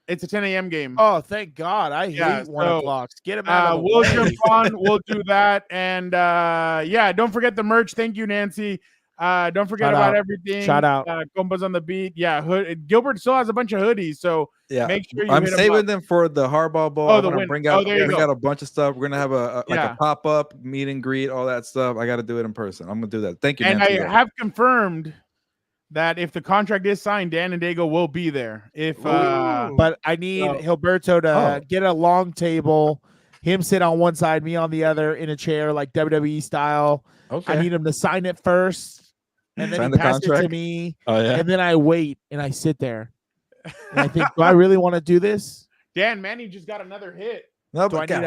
It's a 10 a.m. game. Oh, thank God. I hate 1 o'clock. Get him out of the we'll way. jump on. We'll do that. And don't forget the merch. Thank you, Nancy. Don't forget about everything. Shout out. Compas on the Beat. Yeah, Gilbert still has a bunch of hoodies. So make sure you I'm saving them for the Hardball Bowl. I'm gonna bring out a bunch of stuff. We're gonna have a pop-up meet and greet, all that stuff. I got to do it in person. I'm gonna do that. Thank you, Nancy. And I have confirmed that if the contract is signed, Dan and Dago will be there. But I need Gilberto to get a long table, him sit on one side, me on the other in a chair, like WWE style. Okay. I need him to sign it first, and then Sign he the passes it contract? to me. Oh, yeah. And then I wait and I sit there. And I think, do I really want to do this? Dan, Manny just got another hit. No, Do I but need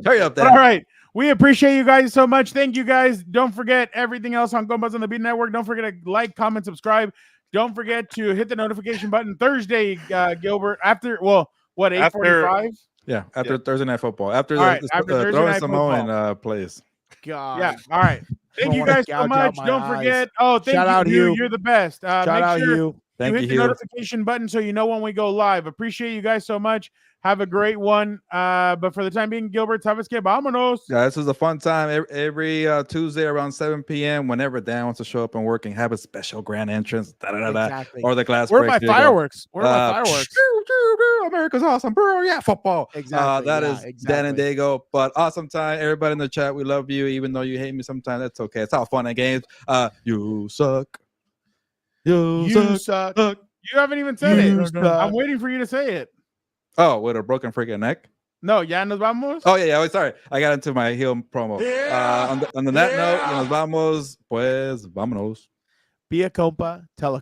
hurry up, All Dan. right. We appreciate you guys so much. Thank you guys. Don't forget everything else on Compas on the Beat Network. Don't forget to like, comment, subscribe. Don't forget to hit the notification button Thursday, Gilbert. After 8:45? Yeah, after Thursday Night Football. After Thursday throwing Night Samoan plays. God. Yeah. All right. Thank you guys so much. Don't forget. Oh, thank Shout you. out Hugh. You're the best. Shout make out sure Hugh. Thank you hit you, the Hugh. notification button so you know when we go live. Appreciate you guys so much. Have a great one. But for the time being, Gilbert, sabes que vámonos. Yeah, this is a fun time. Every Tuesday around 7 p.m. Whenever Dan wants to show up and work and have a special grand entrance, Exactly. or the glass Where are break. my fireworks? Where are my fireworks? America's awesome, bro. Yeah, football. Exactly. That is Dan and Dago. But awesome time. Everybody in the chat, we love you. Even though you hate me sometimes, that's okay. It's all fun and games. You suck. You suck. You haven't even said it. I'm waiting for you to say it. Oh, with a broken freaking neck? No, ya nos vamos. Oh, yeah. Oh, sorry. I got into my heel promo. On that note, nos vamos. Pues, vámonos. Be a compa. Tell a